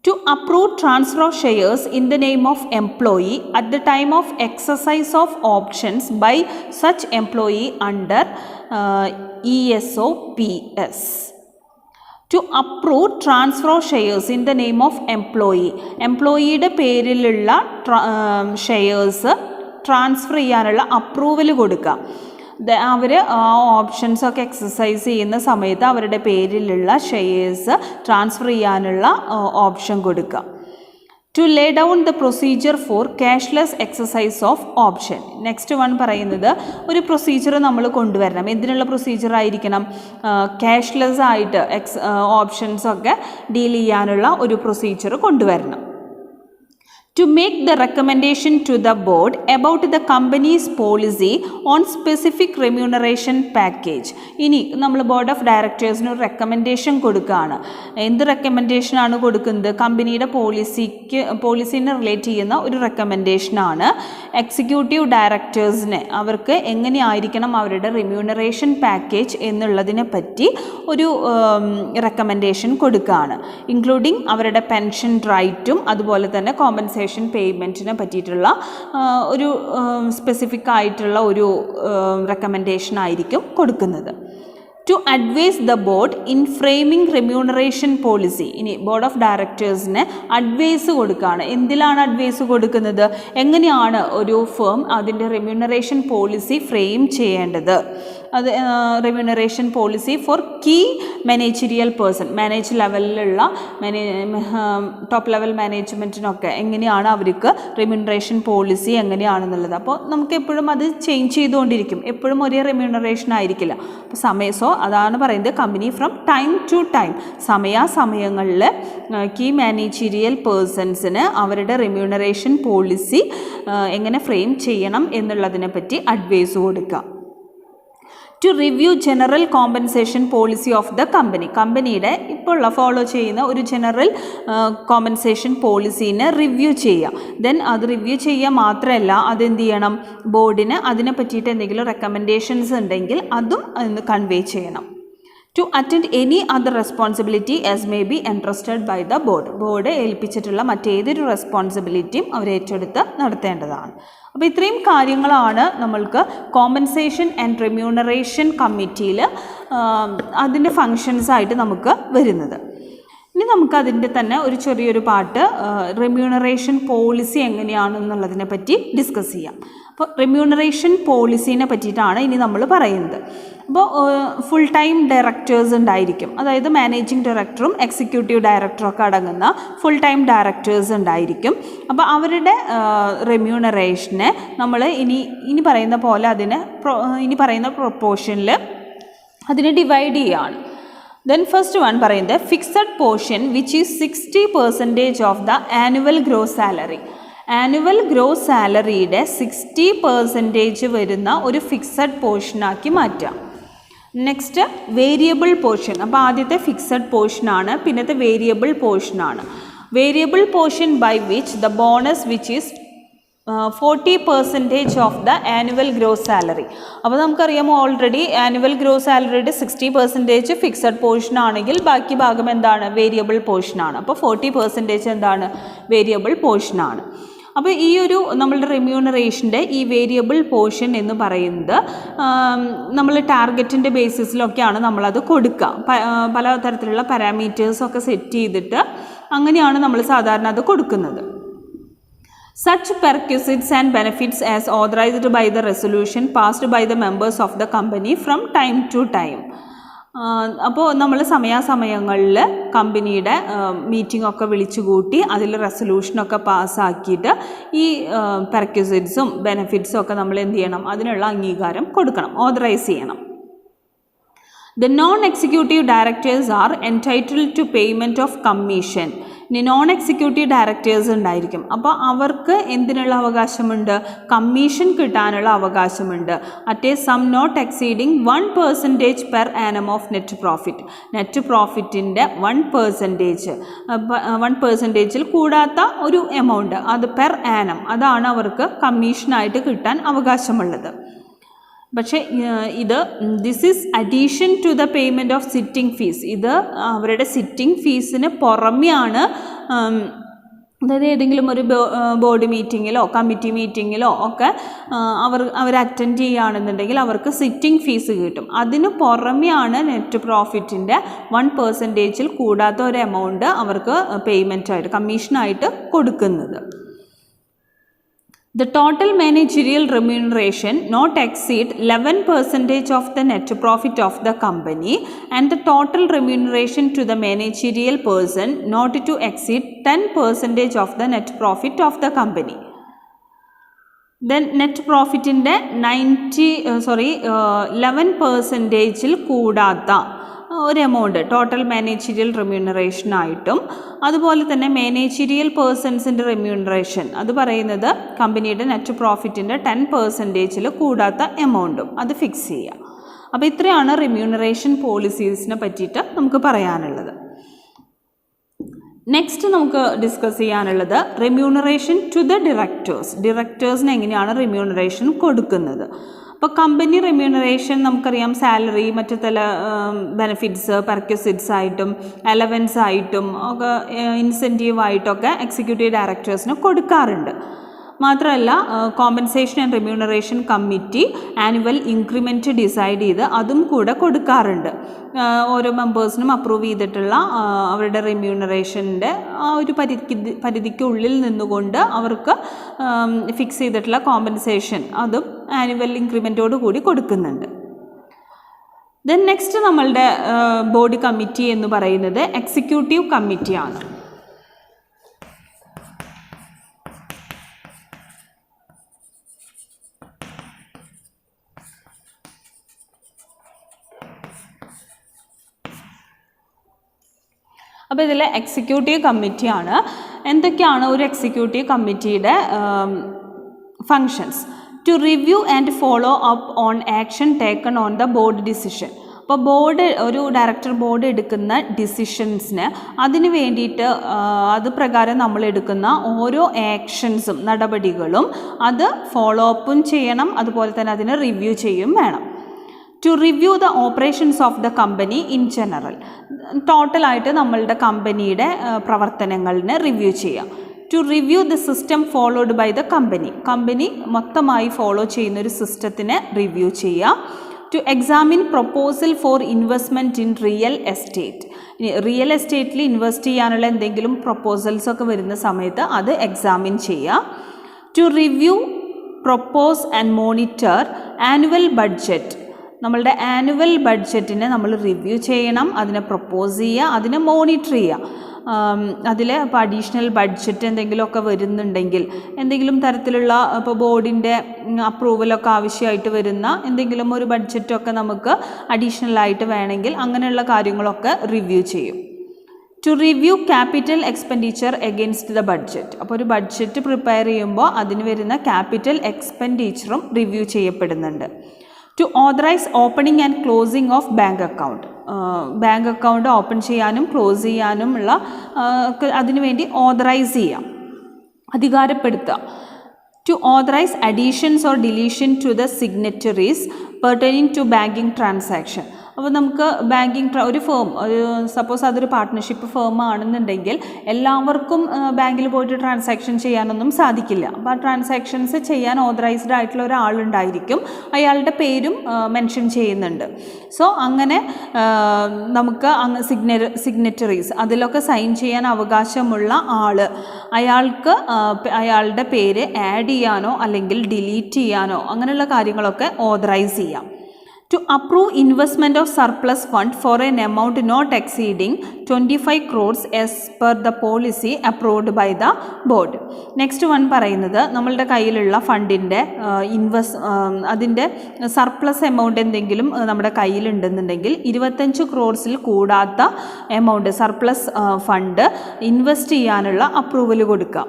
To approve transfer of shares in the name of employee at the time of exercise of options by such employee under ESOPS. To approve transfer of shares in the name of employee, എംപ്ലോയിയുടെ പേരിലുള്ള shares transfer ചെയ്യാനുള്ള approval കൊടുക്കുക. അവർ ആ ഓപ്ഷൻസൊക്കെ exercise ചെയ്യുന്ന സമയത്ത് അവരുടെ പേരിലുള്ള shares transfer ചെയ്യാനുള്ള option കൊടുക്കുക. To lay down the procedure for cashless exercise of option. Next one പറയുന്നത് ഒരു പ്രൊസീജിയർ നമ്മൾ കൊണ്ടുവരണം. എന്തിനുള്ള പ്രൊസീജിയർ ആയിരിക്കണം? ക്യാഷ്ലെസ് ആയിട്ട് ഓപ്ഷൻസൊക്കെ ഡീൽ ചെയ്യാനുള്ള ഒരു പ്രൊസീജിയർ കൊണ്ടുവരണം. To make the recommendation to the board about the company's policy on specific remuneration package. ഇനി നമ്മൾ ബോർഡ് ഓഫ് ഡയറക്ടേഴ്സിന് ഒരു റെക്കമെൻഡേഷൻ കൊടുക്കുകയാണ്. എന്ത് റെക്കമെൻഡേഷനാണ് കൊടുക്കുന്നത്? കമ്പനിയുടെ പോളിസിനെ റിലേറ്റ് ചെയ്യുന്ന ഒരു റെക്കമെൻഡേഷനാണ്. എക്സിക്യൂട്ടീവ് ഡയറക്ടേഴ്സിന് അവർക്ക് എങ്ങനെയായിരിക്കണം അവരുടെ റിമ്യൂണറേഷൻ പാക്കേജ് എന്നുള്ളതിനെ പറ്റി ഒരു റെക്കമെൻഡേഷൻ കൊടുക്കുകയാണ്. ഇൻക്ലൂഡിങ് അവരുടെ പെൻഷൻ റൈറ്റും അതുപോലെ തന്നെ കോമ്പൻസേഷൻ പേയ്മെൻറ്റിനെ പറ്റിയിട്ടുള്ള ഒരു സ്പെസിഫിക് ആയിട്ടുള്ള ഒരു റെക്കമെൻഡേഷൻ ആയിരിക്കും കൊടുക്കുന്നത്. To advise the board in framing remuneration policy. ഇനി ബോർഡ് ഓഫ് ഡയറക്ടേഴ്സിന് അഡ്വൈസ് കൊടുക്കുകയാണ്. എന്തിലാണ് അഡ്വൈസ് കൊടുക്കുന്നത്? എങ്ങനെയാണ് ഒരു ഫേം അതിൻ്റെ റെമ്യൂണറേഷൻ പോളിസി ഫ്രെയിം ചെയ്യേണ്ടത്, അത് remuneration policy for key managerial person, manage ലെവലിലുള്ള ടോപ്പ് ലെവൽ മാനേജ്മെൻറ്റിനൊക്കെ എങ്ങനെയാണ് അവർക്ക് റെമ്യൂണറേഷൻ പോളിസി എങ്ങനെയാണെന്നുള്ളത്. അപ്പോൾ നമുക്ക് എപ്പോഴും അത് ചേഞ്ച് ചെയ്തുകൊണ്ടിരിക്കും, എപ്പോഴും ഒരേ റെമ്യൂണറേഷൻ ആയിരിക്കില്ല. അപ്പോൾ അതാണ് പറയുന്നത് company from time to time, സമയാസമയങ്ങളിൽ കീ മാനേജീരിയൽ പേഴ്സൺസിന് അവരുടെ റെമ്യൂണറേഷൻ പോളിസി എങ്ങനെ ഫ്രെയിം ചെയ്യണം എന്നുള്ളതിനെ പറ്റി അഡ്വൈസ് കൊടുക്കുക. To review general compensation policy of the company. കമ്പനിയുടെ ഇപ്പോൾ ഫോളോ ചെയ്യുന്ന ഒരു ജനറൽ കോമ്പൻസേഷൻ പോളിസീനെ റിവ്യൂ ചെയ്യുക. ദെൻ അത് റിവ്യൂ ചെയ്യുക മാത്രമല്ല അതെന്ത് ചെയ്യണം, ബോർഡിന് അതിനെ പറ്റിയിട്ട് എന്തെങ്കിലും റെക്കമെൻഡേഷൻസ് ഉണ്ടെങ്കിൽ അതും കൺവേ ചെയ്യണം. To attend any other responsibility as may be entrusted by the board. Board ഏൽപ്പിച്ചിട്ടുള്ള മറ്റേതൊരു റെസ്പോൺസിബിലിറ്റിയും അവർ ഏറ്റെടുത്ത് നടത്തേണ്ടതാണ്. അപ്പോൾ ഇത്രയും കാര്യങ്ങളാണ് നമ്മൾക്ക് കോമ്പൻസേഷൻ ആൻഡ് റെമ്യൂണറേഷൻ കമ്മിറ്റിയിൽ അതിൻ്റെ ഫങ്ഷൻസായിട്ട് നമുക്ക് വരുന്നത്. ഇനി നമുക്കതിൻ്റെ തന്നെ ഒരു ചെറിയൊരു പാർട്ട് റെമ്യൂണറേഷൻ പോളിസി എങ്ങനെയാണെന്നുള്ളതിനെ പറ്റി ഡിസ്കസ് ചെയ്യാം. അപ്പോൾ റെമ്യൂണറേഷൻ പോളിസീനെ പറ്റിയിട്ടാണ് ഇനി നമ്മൾ പറയുന്നത്. അപ്പോൾ ഫുൾ ടൈം ഡയറക്ടേഴ്സ് ഉണ്ടായിരിക്കും, അതായത് മാനേജിങ് ഡയറക്ടറും എക്സിക്യൂട്ടീവ് ഡയറക്ടറും ഒക്കെ അടങ്ങുന്ന ഫുൾ ടൈം ഡയറക്ടേഴ്സ് ഉണ്ടായിരിക്കും. അപ്പോൾ അവരുടെ റെമ്യൂണറേഷനെ നമ്മൾ ഇനി പറയുന്ന പോലെ ഇനി പറയുന്ന പ്രൊപ്പോർഷനിൽ അതിനെ ഡിവൈഡ് ചെയ്യുകയാണ്. Then first one പറയുന്നത് fixed portion which is 60% of the annual gross salary. Annual gross സാലറിയുടെ 60% വരുന്ന ഒരു ഫിക്സഡ് പോർഷനാക്കി മാറ്റാം. Next variable portion. അപ്പോൾ ആദ്യത്തെ ഫിക്സഡ് പോർഷനാണ്, പിന്നത്തെ വേരിയബിൾ പോർഷനാണ്. Variable portion by which the bonus which is 40% of the annual gross salary. അപ്പോൾ നമുക്കറിയാമോ ഓൾറെഡി ആനുവൽ ഗ്രോസ് സാലറിയുടെ 60% ഫിക്സഡ് പോർഷൻ ആണെങ്കിൽ ബാക്കി ഭാഗം എന്താണ്? വേരിയബിൾ പോർഷനാണ്. അപ്പോൾ 40% എന്താണ്? വേരിയബിൾ പോർഷനാണ്. അപ്പോൾ ഈ ഒരു നമ്മളുടെ റെമ്യൂണറേഷൻ്റെ ഈ വേരിയബിൾ പോർഷൻ എന്ന് പറയുന്നത് നമ്മൾ ടാർഗറ്റിൻ്റെ ബേസിസിലൊക്കെയാണ് നമ്മളത് കൊടുക്കുക. പല തരത്തിലുള്ള പാരാമീറ്റേഴ്സൊക്കെ സെറ്റ് ചെയ്തിട്ട് അങ്ങനെയാണ് നമ്മൾ സാധാരണ അത് കൊടുക്കുന്നത്. Such perquisites and benefits as authorized by the resolution passed by the members of the company from time to time. അപ്പോൾ നമ്മൾ സമയാസമയങ്ങളിൽ കമ്പനിയുടെ മീറ്റിംഗ് ഒക്കെ വിളിച്ചു കൂട്ടി അതിൽ റെസൊല്യൂഷനൊക്കെ പാസ്സാക്കിയിട്ട് ഈ പെർക്വിസിറ്റ്സും ബെനിഫിറ്റ്സും ഒക്കെ നമ്മൾ എന്ത് ചെയ്യണം? അതിനുള്ള അംഗീകാരം കൊടുക്കണം, ഓതറൈസ് ചെയ്യണം. The non-executive directors are entitled to payment of commission. Non executive ഡയറക്ടേഴ്സ് ഉണ്ടായിരിക്കും. അപ്പോൾ അവർക്ക് എന്തിനുള്ള അവകാശമുണ്ട്? കമ്മീഷൻ കിട്ടാനുള്ള അവകാശമുണ്ട്. At a sum not exceeding 1% per annum of net profit. Net പ്രോഫിറ്റിൻ്റെ 1%ൽ കൂടാത്ത ഒരു എമൗണ്ട്, അത് പെർ ആനം, അതാണ് അവർക്ക് കമ്മീഷനായിട്ട് കിട്ടാൻ അവകാശമുള്ളത്. പക്ഷേ this is addition to the payment of sitting fees. ഇത് അവരുടെ സിറ്റിംഗ് ഫീസിന് പുറമെയാണ്. അതായത് ഏതെങ്കിലും ഒരു ബോർഡ് മീറ്റിങ്ങിലോ കമ്മിറ്റി മീറ്റിങ്ങിലോ ഒക്കെ അവർ അറ്റൻഡ് ചെയ്യുകയാണെന്നുണ്ടെങ്കിൽ അവർക്ക് സിറ്റിംഗ് ഫീസ് കിട്ടും. അതിന് പുറമെയാണ് നെറ്റ് പ്രോഫിറ്റിൻ്റെ 1%ൽ കൂടാത്ത ഒരു എമൗണ്ട് അവർക്ക് പേയ്മെൻറ്റായിട്ട് കമ്മീഷനായിട്ട് കൊടുക്കുന്നത്. The total managerial remuneration not exceed 11% of the net profit of the company, and the total remuneration to the managerial person not to exceed 10% of the net profit of the company. Then net profit in the 11%ൽ കൂടാത്ത ഒരു amount total managerial remuneration ആയിട്ടും, അതുപോലെ തന്നെ managerial പേഴ്സൺസിൻ്റെ remuneration അത് പറയുന്നത് കമ്പനിയുടെ net പ്രോഫിറ്റിൻ്റെ 10%ൽ കൂടാത്ത എമൗണ്ടും അത് fix ചെയ്യുക. അപ്പോൾ ഇത്രയാണ് റെമ്യൂണറേഷൻ പോളിസീസിനെ പറ്റിയിട്ട് നമുക്ക് പറയാനുള്ളത്. നെക്സ്റ്റ് നമുക്ക് ഡിസ്കസ് ചെയ്യാനുള്ളത് റെമ്യൂണറേഷൻ ടു ദ ഡിറക്ടേഴ്സിന് എങ്ങനെയാണ് റെമ്യൂണറേഷൻ കൊടുക്കുന്നത്. അപ്പോൾ കമ്പനി റെമ്യൂണറേഷൻ നമുക്കറിയാം, സാലറി, മറ്റു ചില ബെനിഫിറ്റ്സ്, പെർക്വിസിറ്റ്സ് ആയിട്ടും അലവൻസ് ആയിട്ടും ഒക്കെ ഇൻസെൻറ്റീവായിട്ടൊക്കെ എക്സിക്യൂട്ടീവ് ഡയറക്ടേഴ്സിന് കൊടുക്കാറുണ്ട്. മാത്രമല്ല compensation and remuneration committee annual increment decide ചെയ്ത് അതും കൂടെ കൊടുക്കാറുണ്ട്. ഓരോ മെമ്പേഴ്സിനും അപ്രൂവ് ചെയ്തിട്ടുള്ള അവരുടെ റെമ്യൂണറേഷൻ്റെ ആ ഒരു പരിധിക്കുള്ളിൽ നിന്നുകൊണ്ട് അവർക്ക് ഫിക്സ് ചെയ്തിട്ടുള്ള കോമ്പൻസേഷൻ അതും ആനുവൽ ഇൻക്രിമെൻറ്റോട് കൂടി കൊടുക്കുന്നുണ്ട്. ദെൻ നെക്സ്റ്റ് നമ്മളുടെ ബോർഡ് കമ്മിറ്റി എന്ന് പറയുന്നത് എക്സിക്യൂട്ടീവ് കമ്മിറ്റിയാണ്. അപ്പോൾ ഇതിൽ എക്സിക്യൂട്ടീവ് കമ്മിറ്റിയാണ്. എന്തൊക്കെയാണ് ഒരു എക്സിക്യൂട്ടീവ് കമ്മിറ്റിയുടെ functions? To review and follow up on action taken on the board decision. അപ്പോൾ ഒരു ഡയറക്ടർ ബോർഡ് എടുക്കുന്ന ഡിസിഷൻസിന് അതിന് വേണ്ടിയിട്ട് അത് പ്രകാരം നമ്മൾ എടുക്കുന്ന ഓരോ ആക്ഷൻസും നടപടികളും അത് ഫോളോ അപ്പും ചെയ്യണം, അതുപോലെ തന്നെ അതിന് റിവ്യൂ ചെയ്യും വേണം. To review the operations of the company in general. ടോട്ടലായിട്ട് നമ്മളുടെ കമ്പനിയുടെ പ്രവർത്തനങ്ങളിനെ റിവ്യൂ ചെയ്യാം. To review the system followed by the company. Company മൊത്തമായി ഫോളോ ചെയ്യുന്നൊരു സിസ്റ്റത്തിനെ റിവ്യൂ ചെയ്യുക. To examine proposal for investment in real estate. Real എസ്റ്റേറ്റിൽ ഇൻവെസ്റ്റ് ചെയ്യാനുള്ള എന്തെങ്കിലും പ്രൊപ്പോസൽസ് ഒക്കെ വരുന്ന സമയത്ത് അത് എക്സാമിൻ ചെയ്യുക. To review, propose and monitor annual budget. നമ്മളുടെ ആനുവൽ ബഡ്ജറ്റിനെ നമ്മൾ റിവ്യൂ ചെയ്യണം, അതിനെ പ്രൊപ്പോസ് ചെയ്യുക, അതിനെ മോണിറ്റർ ചെയ്യുക. അതിൽ ഇപ്പോൾ അഡീഷണൽ ബഡ്ജറ്റ് എന്തെങ്കിലുമൊക്കെ വരുന്നുണ്ടെങ്കിൽ, എന്തെങ്കിലും തരത്തിലുള്ള ഇപ്പോൾ ബോർഡിൻ്റെ അപ്രൂവലൊക്കെ ആവശ്യമായിട്ട് വരുന്ന എന്തെങ്കിലും ഒരു ബഡ്ജറ്റൊക്കെ നമുക്ക് അഡീഷണലായിട്ട് വേണമെങ്കിൽ അങ്ങനെയുള്ള കാര്യങ്ങളൊക്കെ റിവ്യൂ ചെയ്യും. To review capital expenditure against the budget. അപ്പോൾ ഒരു ബഡ്ജറ്റ് പ്രിപ്പയർ ചെയ്യുമ്പോൾ അതിന് വരുന്ന ക്യാപിറ്റൽ എക്സ്പെൻഡിച്ചറും റിവ്യൂ ചെയ്യപ്പെടുന്നുണ്ട്. To authorise opening and closing of bank account. Bank account open ചെയ്യാനും ക്ലോസ് ചെയ്യാനുമുള്ള അതിനുവേണ്ടി ഓതറൈസ് ചെയ്യാം, അധികാരപ്പെടുത്തുക. To authorise additions or deletion to the signatories pertaining to banking transaction. അപ്പോൾ നമുക്ക് ഒരു ഫേം, സപ്പോസ് അതൊരു പാർട്ട്ണർഷിപ്പ് ഫേം ആണെന്നുണ്ടെങ്കിൽ എല്ലാവർക്കും ബാങ്കിൽ പോയിട്ട് ട്രാൻസാക്ഷൻ ചെയ്യാനൊന്നും സാധിക്കില്ല. അപ്പോൾ ആ ട്രാൻസാക്ഷൻസ് ചെയ്യാൻ ഓതറൈസ്ഡ് ആയിട്ടുള്ള ഒരാളുണ്ടായിരിക്കും, അയാളുടെ പേരും മെൻഷൻ ചെയ്യുന്നുണ്ട്. സോ അങ്ങനെ നമുക്ക് സിഗ്നറ്ററീസ് അതിലൊക്കെ സൈൻ ചെയ്യാൻ അവകാശമുള്ള അയാൾക്ക് അയാളുടെ പേര് ആഡ് ചെയ്യാനോ അല്ലെങ്കിൽ ഡിലീറ്റ് ചെയ്യാനോ അങ്ങനെയുള്ള കാര്യങ്ങളൊക്കെ ഓതറൈസ് ചെയ്യാം. To approve investment of surplus fund for an amount not exceeding 25 crores as per the policy approved by the board. Next one പറയുന്നത് നമ്മളുടെ കയ്യിലുള്ള ഫണ്ടിൻ്റെ അതിൻ്റെ സർപ്ലസ് എമൗണ്ട് എന്തെങ്കിലും നമ്മുടെ കയ്യിലുണ്ടെന്നുണ്ടെങ്കിൽ 25 crores കൂടാത്ത എമൗണ്ട് സർപ്ലസ് ഫണ്ട് ഇൻവെസ്റ്റ് ചെയ്യാനുള്ള അപ്രൂവൽ കൊടുക്കുക.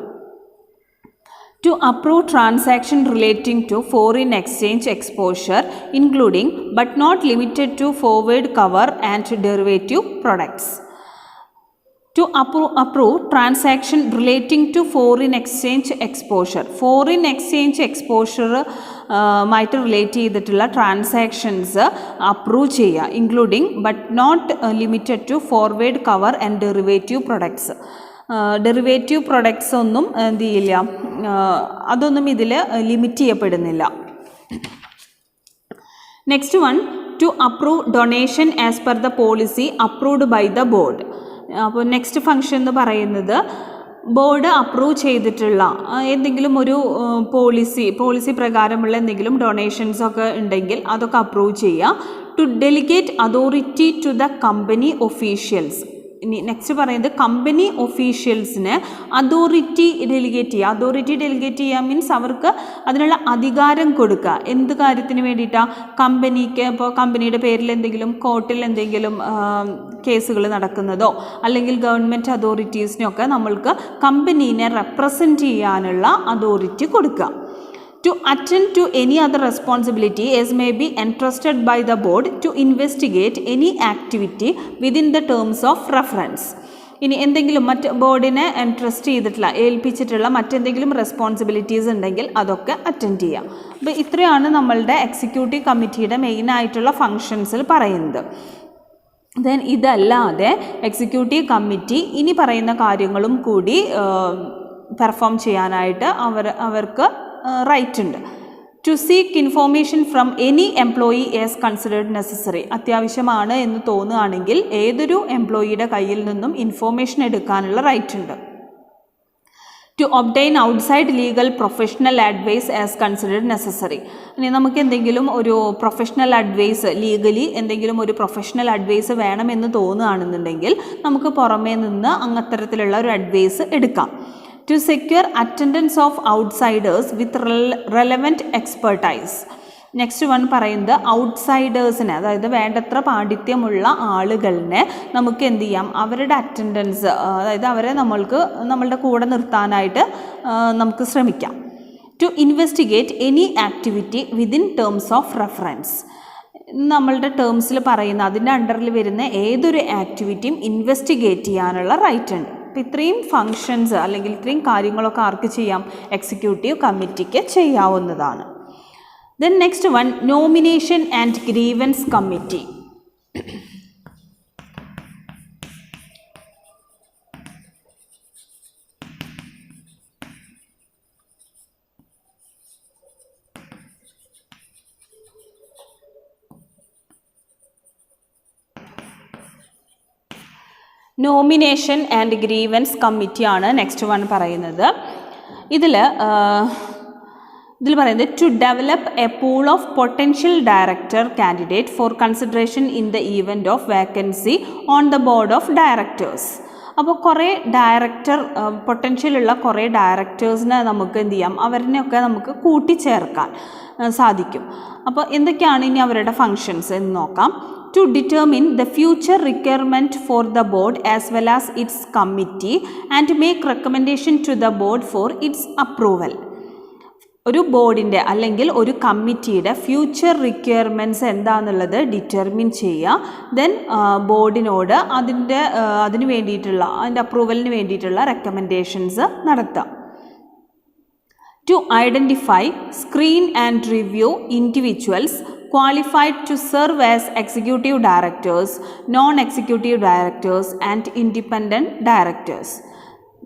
To approve transaction relating to foreign exchange exposure including but not limited to forward cover and derivative products. To approve transaction relating to foreign exchange exposure. Foreign exchange exposure മായിട്ട് relate ചെയ്തിട്ടുള്ള transactions approve ചെയ്യുക, including but not limited to forward cover and derivative products. Derivative products ഒന്നും എന്ത് ചെയ്യില്ല, അതൊന്നും ഇതിൽ limit ചെയ്യപ്പെടുന്നില്ല. Next one, to approve donation as per the policy approved by the board. അപ്പോൾ നെക്സ്റ്റ് ഫംഗ്ഷൻ എന്ന് പറയുന്നത് ബോർഡ് അപ്രൂവ് ചെയ്തിട്ടുള്ള എന്തെങ്കിലും ഒരു പോളിസി പ്രകാരമുള്ള എന്തെങ്കിലും ഡൊണേഷൻസൊക്കെ ഉണ്ടെങ്കിൽ അതൊക്കെ അപ്രൂവ് ചെയ്യുക. To delegate authority to the company officials. ഇനി നെക്സ്റ്റ് പറയുന്നത് കമ്പനി ഒഫീഷ്യൽസിന് അതോറിറ്റി ഡെലിഗേറ്റ് ചെയ്യുക. അതോറിറ്റി ഡെലിഗേറ്റ് ചെയ്യുക മീൻസ് അവർക്ക് അതിനുള്ള അധികാരം കൊടുക്കുക. എന്ത് കാര്യത്തിന് വേണ്ടിയിട്ടാണ്? കമ്പനിക്ക് ഇപ്പോൾ കമ്പനിയുടെ പേരിൽ എന്തെങ്കിലും കോർട്ടിൽ എന്തെങ്കിലും കേസുകൾ നടക്കുന്നതോ അല്ലെങ്കിൽ ഗവൺമെൻറ് അതോറിറ്റീസിനൊക്കെ നമ്മൾക്ക് കമ്പനീനെ റെപ്രസെൻറ്റ് ചെയ്യാനുള്ള അതോറിറ്റി കൊടുക്കുക. To attend to any other responsibility as may be entrusted by the board to investigate any activity within the terms of reference. ഇനി എന്തെങ്കിലും ബോർഡിനെ എൻട്രസ്റ്റ് ചെയ്തിട്ടുള്ള ഏൽപ്പിച്ചിട്ടുള്ള മറ്റെന്തെങ്കിലും റെസ്പോൺസിബിലിറ്റീസ് ഉണ്ടെങ്കിൽ അതൊക്കെ അറ്റൻഡ് ചെയ്യാം. അപ്പോൾ ഇത്രയാണ് നമ്മളുടെ എക്സിക്യൂട്ടീവ് കമ്മിറ്റിയുടെ മെയിനായിട്ടുള്ള ഫങ്ഷൻസിൽ പറയുന്നത്. ദെൻ ഇതല്ലാതെ എക്സിക്യൂട്ടീവ് കമ്മിറ്റി ഇനി പറയുന്ന കാര്യങ്ങളും കൂടി പെർഫോം ചെയ്യാനായിട്ട് അവർക്ക് റൈറ്റ് ഉണ്ട്. To seek information from any employee as considered necessary. അത്യാവശ്യമാണ് എന്ന് തോന്നുകയാണെങ്കിൽ ഏതൊരു എംപ്ലോയിയുടെ കയ്യിൽ നിന്നും ഇൻഫോർമേഷൻ എടുക്കാനുള്ള റൈറ്റ് ഉണ്ട്. To obtain outside legal professional advice as considered necessary. ഇനി നമുക്ക് എന്തെങ്കിലും ഒരു പ്രൊഫഷണൽ അഡ്വൈസ്, ലീഗലി എന്തെങ്കിലും ഒരു പ്രൊഫഷണൽ അഡ്വൈസ് വേണമെന്ന് തോന്നുകയാണെന്നുണ്ടെങ്കിൽ നമുക്ക് പുറമേ നിന്ന് അത്തരത്തിലുള്ള ഒരു അഡ്വൈസ് എടുക്കാം. To secure attendance of outsiders with relevant expertise. Next one പറയുന്നത് ഔട്ട്സൈഡേഴ്സിനെ, അതായത് വേണ്ടത്ര പാണ്ഡിത്യമുള്ള ആളുകളിനെ നമുക്ക് എന്ത് ചെയ്യാം, അവരുടെ അറ്റൻഡൻസ്, അതായത് അവരെ നമ്മളുടെ കൂടെ നിർത്താനായിട്ട് നമുക്ക് ശ്രമിക്കാം. To investigate any activity within terms of reference. നമ്മളുടെ ടേംസിൽ പറയുന്ന അതിൻ്റെ അണ്ടറിൽ വരുന്ന ഏതൊരു ആക്ടിവിറ്റിയും ഇൻവെസ്റ്റിഗേറ്റ് ചെയ്യാനുള്ള റൈറ്റ് ഉണ്ട്. അപ്പോൾ ഇത്രയും ഫങ്ഷൻസ് അല്ലെങ്കിൽ ഇത്രയും കാര്യങ്ങളൊക്കെ ആർക്ക് ചെയ്യാം? എക്സിക്യൂട്ടീവ് കമ്മിറ്റിക്ക് ചെയ്യാവുന്നതാണ്. Then next one, nomination and grievance committee. Nomination and grievance കമ്മിറ്റിയാണ് നെക്സ്റ്റ് വൺ പറയുന്നത്. ഇതിൽ പറയുന്നത് to develop a pool of potential director candidate for consideration in the event of vacancy on the board of directors. അപ്പോൾ കുറേ പൊട്ടൻഷ്യലുള്ള കുറേ ഡയറക്ടേഴ്സിനെ നമുക്ക് എന്ത് ചെയ്യാം, അവരിനെയൊക്കെ നമുക്ക് കൂട്ടിച്ചേർക്കാൻ സാധിക്കും. അപ്പോൾ എന്തൊക്കെയാണ് ഇനി അവരുടെ ഫങ്ഷൻസ് എന്ന് നോക്കാം. To determine the future requirement for the board as well as its committee and make recommendation to the board for its approval. ഒരു ബോർഡിൻ്റെ അല്ലെങ്കിൽ ഒരു കമ്മിറ്റിയുടെ ഫ്യൂച്ചർ റിക്വയർമെൻറ്റ്സ് എന്താണെന്നുള്ളത് ഡിറ്റർമിൻ ചെയ്യുക. ദെൻ ബോർഡിനോട് അതിന് വേണ്ടിയിട്ടുള്ള അതിൻ്റെ അപ്രൂവലിന് വേണ്ടിയിട്ടുള്ള റെക്കമെൻഡേഷൻസ് നടത്തുക. To identify, screen and review individuals qualified to serve as executive directors, non-executive directors and independent directors.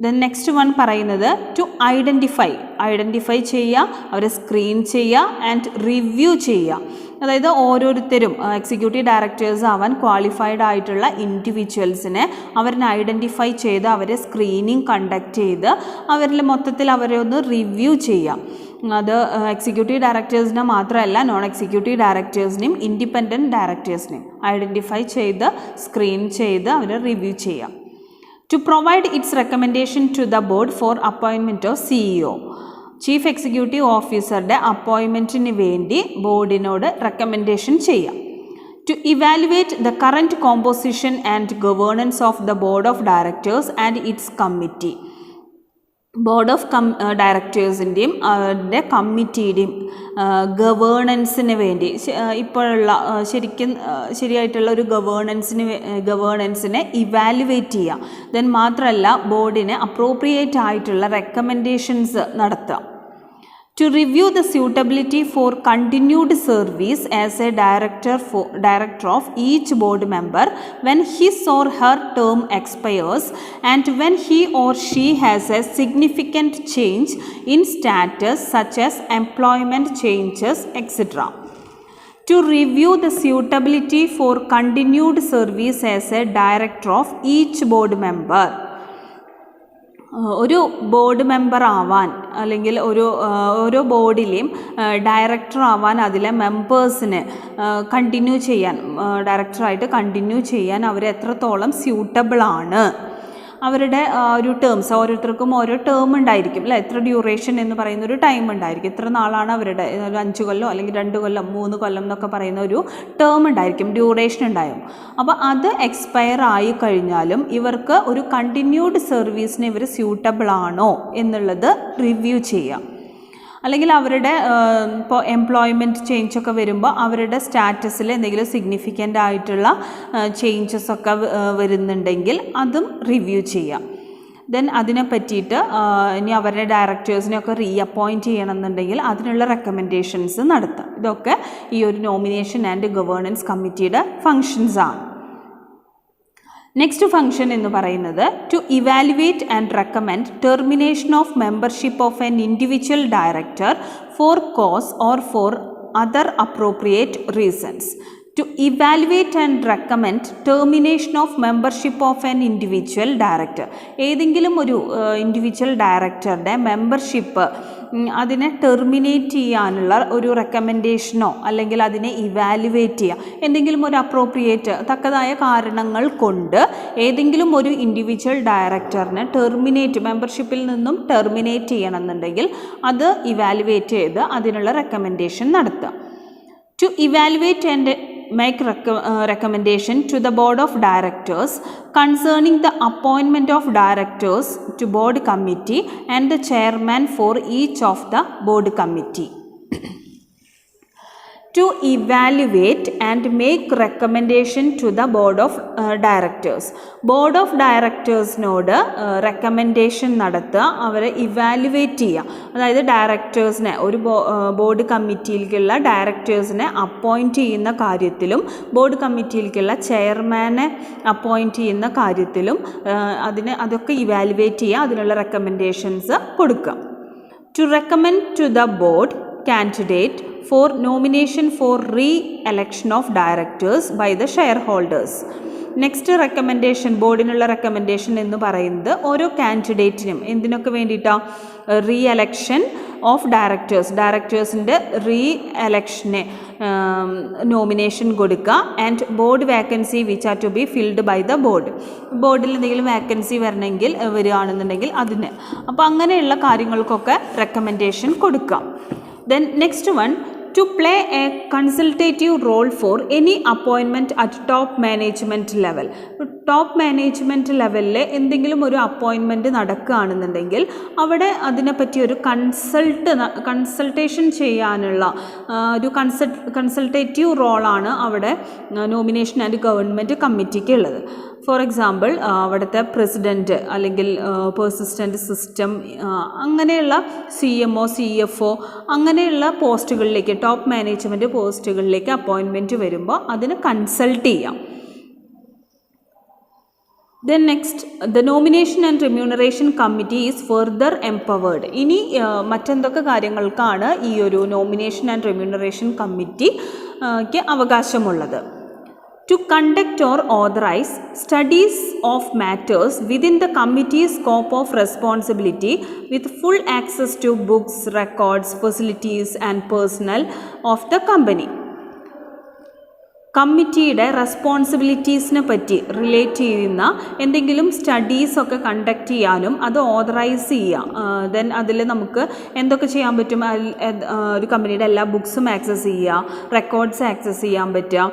Then next one പറയുന്നത് to identify ചെയ്യുക, അവരെ സ്ക്രീൻ ചെയ്യുക ആൻഡ് റിവ്യൂ ചെയ്യുക. അതായത് ഓരോരുത്തരും എക്സിക്യൂട്ടീവ് ഡയറക്ടേഴ്സ് ആവാൻ ക്വാളിഫൈഡ് ആയിട്ടുള്ള ഇൻഡിവിജ്വൽസിനെ അവരിനെ ഐഡൻറ്റിഫൈ ചെയ്ത് അവരെ സ്ക്രീനിങ് കണ്ടക്ട് ചെയ്ത് അവരിൽ മൊത്തത്തിൽ അവരെ ഒന്ന് റിവ്യൂ ചെയ്യാം. അത് എക്സിക്യൂട്ടീവ് ഡയറക്ടേഴ്സിനെ മാത്രമല്ല, നോൺ എക്സിക്യൂട്ടീവ് ഡയറക്ടേഴ്സിനെയും ഇൻഡിപെൻഡൻറ്റ് ഡയറക്ടേഴ്സിനെയും ഐഡൻറ്റിഫൈ ചെയ്ത് സ്ക്രീൻ ചെയ്ത് അവരെ റിവ്യൂ ചെയ്യാം. To provide its recommendation to the board for appointment of CEO. Chief executive ഓഫീസറുടെ അപ്പോയിൻമെൻറ്റിന് വേണ്ടി ബോർഡിനോട് റെക്കമെൻഡേഷൻ ചെയ്യാം. To evaluate the current composition and governance of the board of directors and its committee. Board of ഡയറക്ടേഴ്സിൻ്റെയും അവരുടെ കമ്മിറ്റിയുടെയും ഗവേണൻസിന് വേണ്ടി ഇപ്പോഴുള്ള ശരിയായിട്ടുള്ള ഒരു ഗവേണൻസിനെ ഇവാലുവേറ്റ് ചെയ്യുക. ദെൻ മാത്രമല്ല ബോർഡിന് അപ്രോപ്രിയേറ്റ് ആയിട്ടുള്ള റെക്കമെൻഡേഷൻസ് നടത്തുക. To review the suitability for continued service as a director of each board member when his or her term expires and when he or she has a significant change in status such as employment changes, etc. To review the suitability for continued service as a director of each board member. ഒരു board member ആവാൻ അല്ലെങ്കിൽ ഓരോ ബോർഡിലെയും director ആവാൻ അതിലെ മെമ്പേഴ്സിന് continue ചെയ്യാൻ ഡയറക്ടറായിട്ട് continue ചെയ്യാൻ അവർ എത്രത്തോളം സ്യൂട്ടബിളാണ്. അവരുടെ ഒരു ടേംസ് ഓരോരുത്തർക്കും ഓരോ ടേം ഉണ്ടായിരിക്കും അല്ലേ, എത്ര ഡ്യൂറേഷൻ എന്ന് പറയുന്ന ഒരു ടൈം ഉണ്ടായിരിക്കും. ഇത്ര നാളാണ് അവരുടെ ഒരു 5 കൊല്ലം അല്ലെങ്കിൽ 2 കൊല്ലം 3 കൊല്ലം എന്നൊക്കെ പറയുന്ന ഒരു ടേം ഉണ്ടായിരിക്കും, ഡ്യൂറേഷൻ ഉണ്ടാകും. അപ്പോൾ അത് എക്സ്പയർ ആയി കഴിഞ്ഞാലും ഇവർക്ക് ഒരു കണ്ടിന്യൂഡ് സർവീസിന് ഇവർ സ്യൂട്ടബിൾ ആണോ എന്നുള്ളത് റിവ്യൂ ചെയ്യാം. അല്ലെങ്കിൽ അവരുടെ ഇപ്പോൾ എംപ്ലോയ്മെൻറ്റ് ചേഞ്ചൊക്കെ വരുമ്പോൾ അവരുടെ സ്റ്റാറ്റസിൽ എന്തെങ്കിലും സിഗ്നിഫിക്കൻ്റ് ആയിട്ടുള്ള ചേഞ്ചസ് ഒക്കെ വരുന്നുണ്ടെങ്കിൽ അതും റിവ്യൂ ചെയ്യാം. ദെൻ അതിനെ പറ്റിയിട്ട് ഇനി അവരുടെ ഡയറക്ടേഴ്സിനെയൊക്കെ റീഅപ്പോയിൻറ്റ് ചെയ്യണമെന്നുണ്ടെങ്കിൽ അതിനുള്ള റെക്കമെൻഡേഷൻസ് നടത്താം. ഇതൊക്കെ ഈ ഒരു നോമിനേഷൻ ആൻഡ് ഗവേണൻസ് കമ്മിറ്റിയുടെ ഫങ്ഷൻസാണ്. നെക്സ്റ്റ് ഫംഗ്ഷൻ എന്ന് പറയുന്നത് to evaluate and recommend termination of membership of an individual director for cause or for other appropriate reasons. To evaluate and recommend termination of membership of an individual director. ഏതെങ്കിലും ഒരു individual ഡയറക്ടറുടെ membership അതിനെ terminate ചെയ്യാനുള്ള ഒരു റെക്കമെൻഡേഷനോ അല്ലെങ്കിൽ അതിനെ evaluate ചെയ്യുക, എന്തെങ്കിലും ഒരു അപ്രോപ്രിയേറ്റ് തക്കതായ കാരണങ്ങൾ കൊണ്ട് ഏതെങ്കിലും ഒരു ഇൻഡിവിജ്വൽ ഡയറക്ടറിനെ മെമ്പർഷിപ്പിൽ നിന്നും ടെർമിനേറ്റ് ചെയ്യണമെന്നുണ്ടെങ്കിൽ അത് ഇവാലുവേറ്റ് ചെയ്ത് അതിനുള്ള റെക്കമെൻഡേഷൻ നടത്തുക. To evaluate and make recommendation to the board of directors concerning the appointment of directors to board committee and the chairman for each of the board committee. To evaluate and make recommendation to the board of directors. Board of ഡയറക്ടേഴ്സിനോട് recommendation നടത്തുക, അവരെ evaluate ചെയ്യുക. അതായത് ഡയറക്ടേഴ്സിനെ ഒരു board കമ്മിറ്റിയിലേക്കുള്ള ഡയറക്ടേഴ്സിനെ appoint ചെയ്യുന്ന കാര്യത്തിലും board കമ്മിറ്റിയിലേക്കുള്ള ചെയർമാനെ appoint ചെയ്യുന്ന കാര്യത്തിലും അതൊക്കെ ഇവാലുവേറ്റ് ചെയ്യുക, അതിനുള്ള റെക്കമെൻഡേഷൻസ് കൊടുക്കുക. To recommend to the board candidate for nomination for re-election of directors by the shareholders. Next recommendation, ബോർഡിനുള്ള റെക്കമെൻഡേഷൻ എന്ന് പറയുന്നത് ഓരോ കാൻഡിഡേറ്റിനും എന്തിനൊക്കെ വേണ്ടിയിട്ടാണ്? റീ എലക്ഷൻ ഓഫ് ഡയറക്ടേഴ്സിൻ്റെ റീ എലക്ഷന് നോമിനേഷൻ കൊടുക്കുക. And board vacancy which are to be filled by the ബോർഡിൽ എന്തെങ്കിലും വാക്കൻസി വരണമെങ്കിൽ വരികയാണെന്നുണ്ടെങ്കിൽ അതിന്. അപ്പോൾ അങ്ങനെയുള്ള കാര്യങ്ങൾക്കൊക്കെ റെക്കമെൻഡേഷൻ കൊടുക്കാം. Then next one, to play a consultative role for any appointment at top management level. Top management ലെവലിൽ എന്തെങ്കിലും ഒരു അപ്പോയിൻമെൻറ്റ് നടക്കുകയാണെന്നുണ്ടെങ്കിൽ അവിടെ അതിനെപ്പറ്റി ഒരു കൺസൾട്ടേഷൻ ചെയ്യാനുള്ള ഒരു കൺസൾട്ടേറ്റീവ് റോളാണ് അവിടെ നോമിനേഷൻ ആൻഡ് ഗവൺമെൻറ് കമ്മിറ്റിക്ക് ഉള്ളത്. ഫോർ എക്സാമ്പിൾ, അവിടുത്തെ പ്രസിഡൻറ്റ് അല്ലെങ്കിൽ പെർസിസ്റ്റൻ്റ് സിസ്റ്റം അങ്ങനെയുള്ള CMO CFO അങ്ങനെയുള്ള പോസ്റ്റുകളിലേക്ക്, ടോപ്പ് മാനേജ്മെൻറ്റ് പോസ്റ്റുകളിലേക്ക് അപ്പോയിൻമെൻറ്റ് വരുമ്പോൾ അതിന് കൺസൾട്ട് ചെയ്യാം. Then next, the nomination and remuneration committee is further empowered. ഇനി മറ്റെന്തൊക്കെ കാര്യങ്ങൾക്കാണ് ഈ ഒരു നോമിനേഷൻ ആൻഡ് റെമ്യൂണറേഷൻ കമ്മിറ്റിക്ക് അവകാശമുള്ളത്? To conduct or authorize studies of matters within the committee's scope of responsibility with full access to books, records, facilities and personnel of the company. കമ്മിറ്റിയുടെ റെസ്പോൺസിബിലിറ്റീസിനെ പറ്റി relate ചെയ്യുന്ന എന്തെങ്കിലും സ്റ്റഡീസൊക്കെ conduct ചെയ്യാനും അത് ഓതറൈസ് ചെയ്യാം. Then അതിൽ നമുക്ക് എന്തൊക്കെ ചെയ്യാൻ പറ്റും? ഒരു കമ്പനിയുടെ എല്ലാ ബുക്സും ആക്സസ് ചെയ്യുക, റെക്കോർഡ്സ് ആക്സസ് ചെയ്യാൻ പറ്റുക,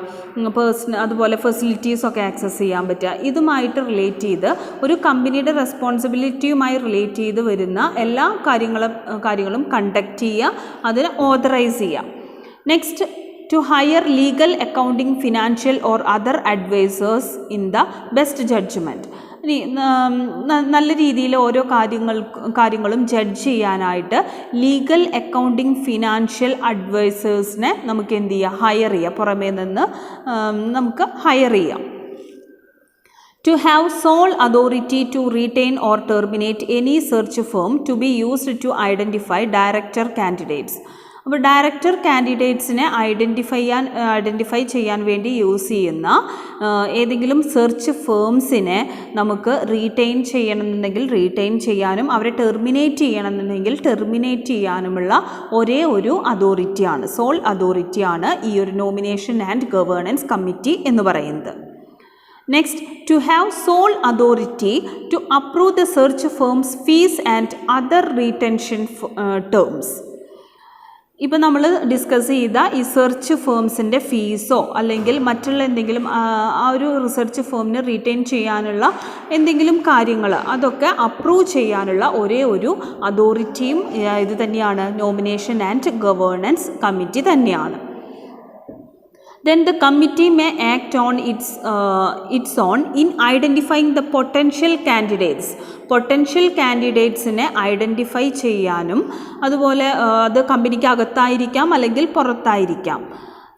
അതുപോലെ ഫെസിലിറ്റീസൊക്കെ ആക്സസ് ചെയ്യാൻ പറ്റുക. ഇതുമായിട്ട് റിലേറ്റ് ചെയ്ത് ഒരു കമ്പനിയുടെ റെസ്പോൺസിബിലിറ്റിയുമായി റിലേറ്റ് ചെയ്ത് വരുന്ന എല്ലാ കാര്യങ്ങളും കണ്ടക്ട് ചെയ്യുക, അതിനെ ഓതറൈസ് ചെയ്യുക. Next, to hire legal, accounting, financial or other advisors in the best judgment. ഇനി നല്ല രീതിയിൽ ഓരോ കാര്യങ്ങളും ജഡ്ജ് ചെയ്യാനായിട്ട് ലീഗൽ, അക്കൗണ്ടിങ്, ഫിനാൻഷ്യൽ അഡ്വൈസേഴ്സിനെ നമുക്ക് എന്ത് ചെയ്യാം? ഹയർ ചെയ്യാം. പുറമേ നിന്ന് നമുക്ക് ഹയർ ചെയ്യാം. To have sole authority to retain or terminate any search firm to be used to identify director candidates. അപ്പോൾ ഡയറക്ടർ കാൻഡിഡേറ്റ്സിനെ ഐഡൻറ്റിഫൈ ചെയ്യാൻ വേണ്ടി യൂസ് ചെയ്യുന്ന ഏതെങ്കിലും സെർച്ച് ഫേംസിനെ നമുക്ക് റീറ്റെയിൻ ചെയ്യണമെന്നുണ്ടെങ്കിൽ റീറ്റെയിൻ ചെയ്യാനും അവരെ ടെർമിനേറ്റ് ചെയ്യണമെന്നുണ്ടെങ്കിൽ ടെർമിനേറ്റ് ചെയ്യാനുമുള്ള ഒരേ ഒരു അതോറിറ്റിയാണ്, സോൾ അതോറിറ്റിയാണ് ഈ ഒരു നോമിനേഷൻ ആൻഡ് ഗവേണൻസ് കമ്മിറ്റി എന്ന് പറയുന്നത്. Next, to have sole authority to approve the search firm's fees and other retention terms. ഇപ്പോൾ നമ്മൾ ഡിസ്കസ് ചെയ്ത ഈ സെർച്ച് ഫേംസിൻ്റെ ഫീസോ അല്ലെങ്കിൽ മറ്റുള്ള എന്തെങ്കിലും ആ ഒരു റിസർച്ച് ഫേമിന് റീറ്റെയിൻ ചെയ്യാനുള്ള എന്തെങ്കിലും കാര്യങ്ങൾ അതൊക്കെ അപ്രൂവ് ചെയ്യാനുള്ള ഒരേ ഒരു അതോറിറ്റിയും ഇത് തന്നെയാണ്, നോമിനേഷൻ ആൻഡ് ഗവേണൻസ് കമ്മിറ്റി തന്നെയാണ്. Then the committee may act on its own in identifying the potential candidates. Potential കാൻഡിഡേറ്റ്സിനെ ഐഡൻറ്റിഫൈ ചെയ്യാനും അതുപോലെ അത് കമ്പനിക്ക് അകത്തായിരിക്കാം അല്ലെങ്കിൽ പുറത്തായിരിക്കാം.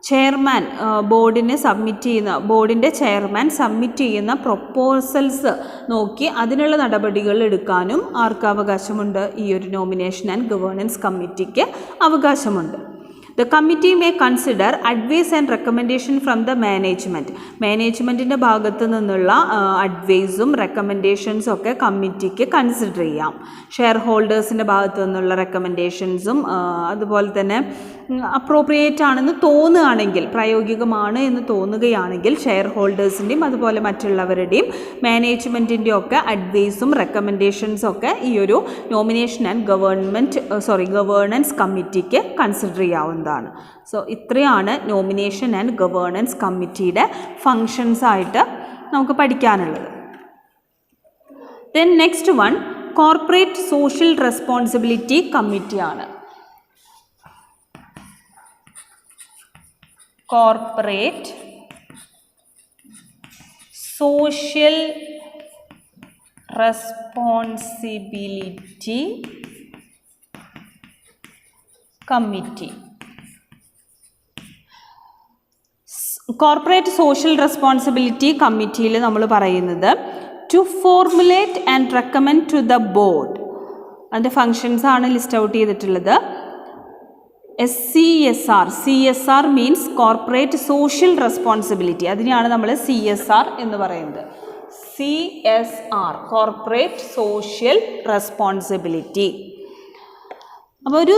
ചെയർമാൻ ബോർഡിൻ്റെ ചെയർമാൻ സബ്മിറ്റ് ചെയ്യുന്ന പ്രൊപ്പോസൽസ് നോക്കി അതിനുള്ള നടപടികൾ എടുക്കാനും ആർക്ക് അവകാശമുണ്ട്? ഈ ഒരു നോമിനേഷൻ ആൻഡ് ഗവേണൻസ് കമ്മിറ്റിക്ക് അവകാശമുണ്ട്. The committee may consider advice and recommendation from the management. മാനേജ്മെൻറ്റിൻ്റെ ഭാഗത്ത് നിന്നുള്ള അഡ്വൈസും റെക്കമെൻഡേഷൻസും ഒക്കെ കമ്മിറ്റിക്ക് കൺസിഡർ ചെയ്യാം. ഷെയർ ഹോൾഡേഴ്സിൻ്റെ ഭാഗത്തു നിന്നുള്ള റെക്കമെൻഡേഷൻസും അതുപോലെ തന്നെ അപ്രോപ്രിയേറ്റ് ആണെന്ന് തോന്നുകയാണെങ്കിൽ, പ്രായോഗികമാണ് എന്ന് തോന്നുകയാണെങ്കിൽ ഷെയർ ഹോൾഡേഴ്സിൻ്റെയും അതുപോലെ മറ്റുള്ളവരുടെയും മാനേജ്മെൻറ്റിൻ്റെയും ഒക്കെ അഡ്വൈസും റെക്കമെൻഡേഷൻസും ഒക്കെ ഈ ഒരു നോമിനേഷൻ ആൻഡ് ഗവേണൻസ് കമ്മിറ്റിക്ക് കൺസിഡർ ചെയ്യാവുന്നതാണ്. സോ ഇത്രയാണ് നോമിനേഷൻ ആൻഡ് ഗവേണൻസ് കമ്മിറ്റിയുടെ ഫങ്ഷൻസ് ആയിട്ട് നമുക്ക് പഠിക്കാനുള്ളത്. Then next one, corporate social responsibility കമ്മിറ്റിയാണ്. Corporate social responsibility committee. Corporate social responsibility കമ്മിറ്റിയിൽ നമ്മൾ പറയുന്നത് to formulate and recommend to the board. അതിൻ്റെ ഫങ്ഷൻസ് ആണ് ലിസ്റ്റ് ഔട്ട് ചെയ്തിട്ടുള്ളത്. SCSR, CSR means corporate social responsibility, അതിനെയാണ് നമ്മൾ CSR എന്ന് പറയുന്നത്. CSR corporate social responsibility. അപ്പോൾ ഒരു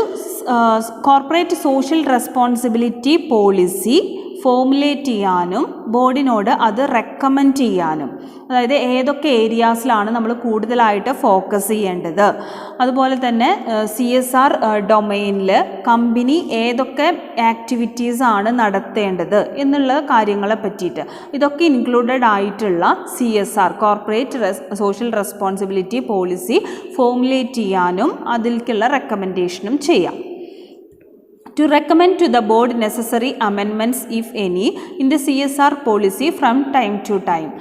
corporate social responsibility policy formulate ചെയ്യാനും ബോർഡിനോട് അത് റെക്കമെൻഡ് ചെയ്യാനും, അതായത് ഏതൊക്കെ ഏരിയാസിലാണ് നമ്മൾ കൂടുതലായിട്ട് ഫോക്കസ് ചെയ്യേണ്ടത്, അതുപോലെ തന്നെ CSR ഡൊമൈനിൽ കമ്പനി ഏതൊക്കെ ആക്ടിവിറ്റീസാണ് നടത്തേണ്ടത് എന്നുള്ള കാര്യങ്ങളെ പറ്റിയിട്ട്, ഇതൊക്കെ ഇൻക്ലൂഡഡ് ആയിട്ടുള്ള CSR corporate social responsibility policy formulate ചെയ്യാനും അതിലേക്കുള്ള റെക്കമെൻഡേഷനും ചെയ്യാം. To recommend to the board necessary amendments if any in the CSR policy from time to time.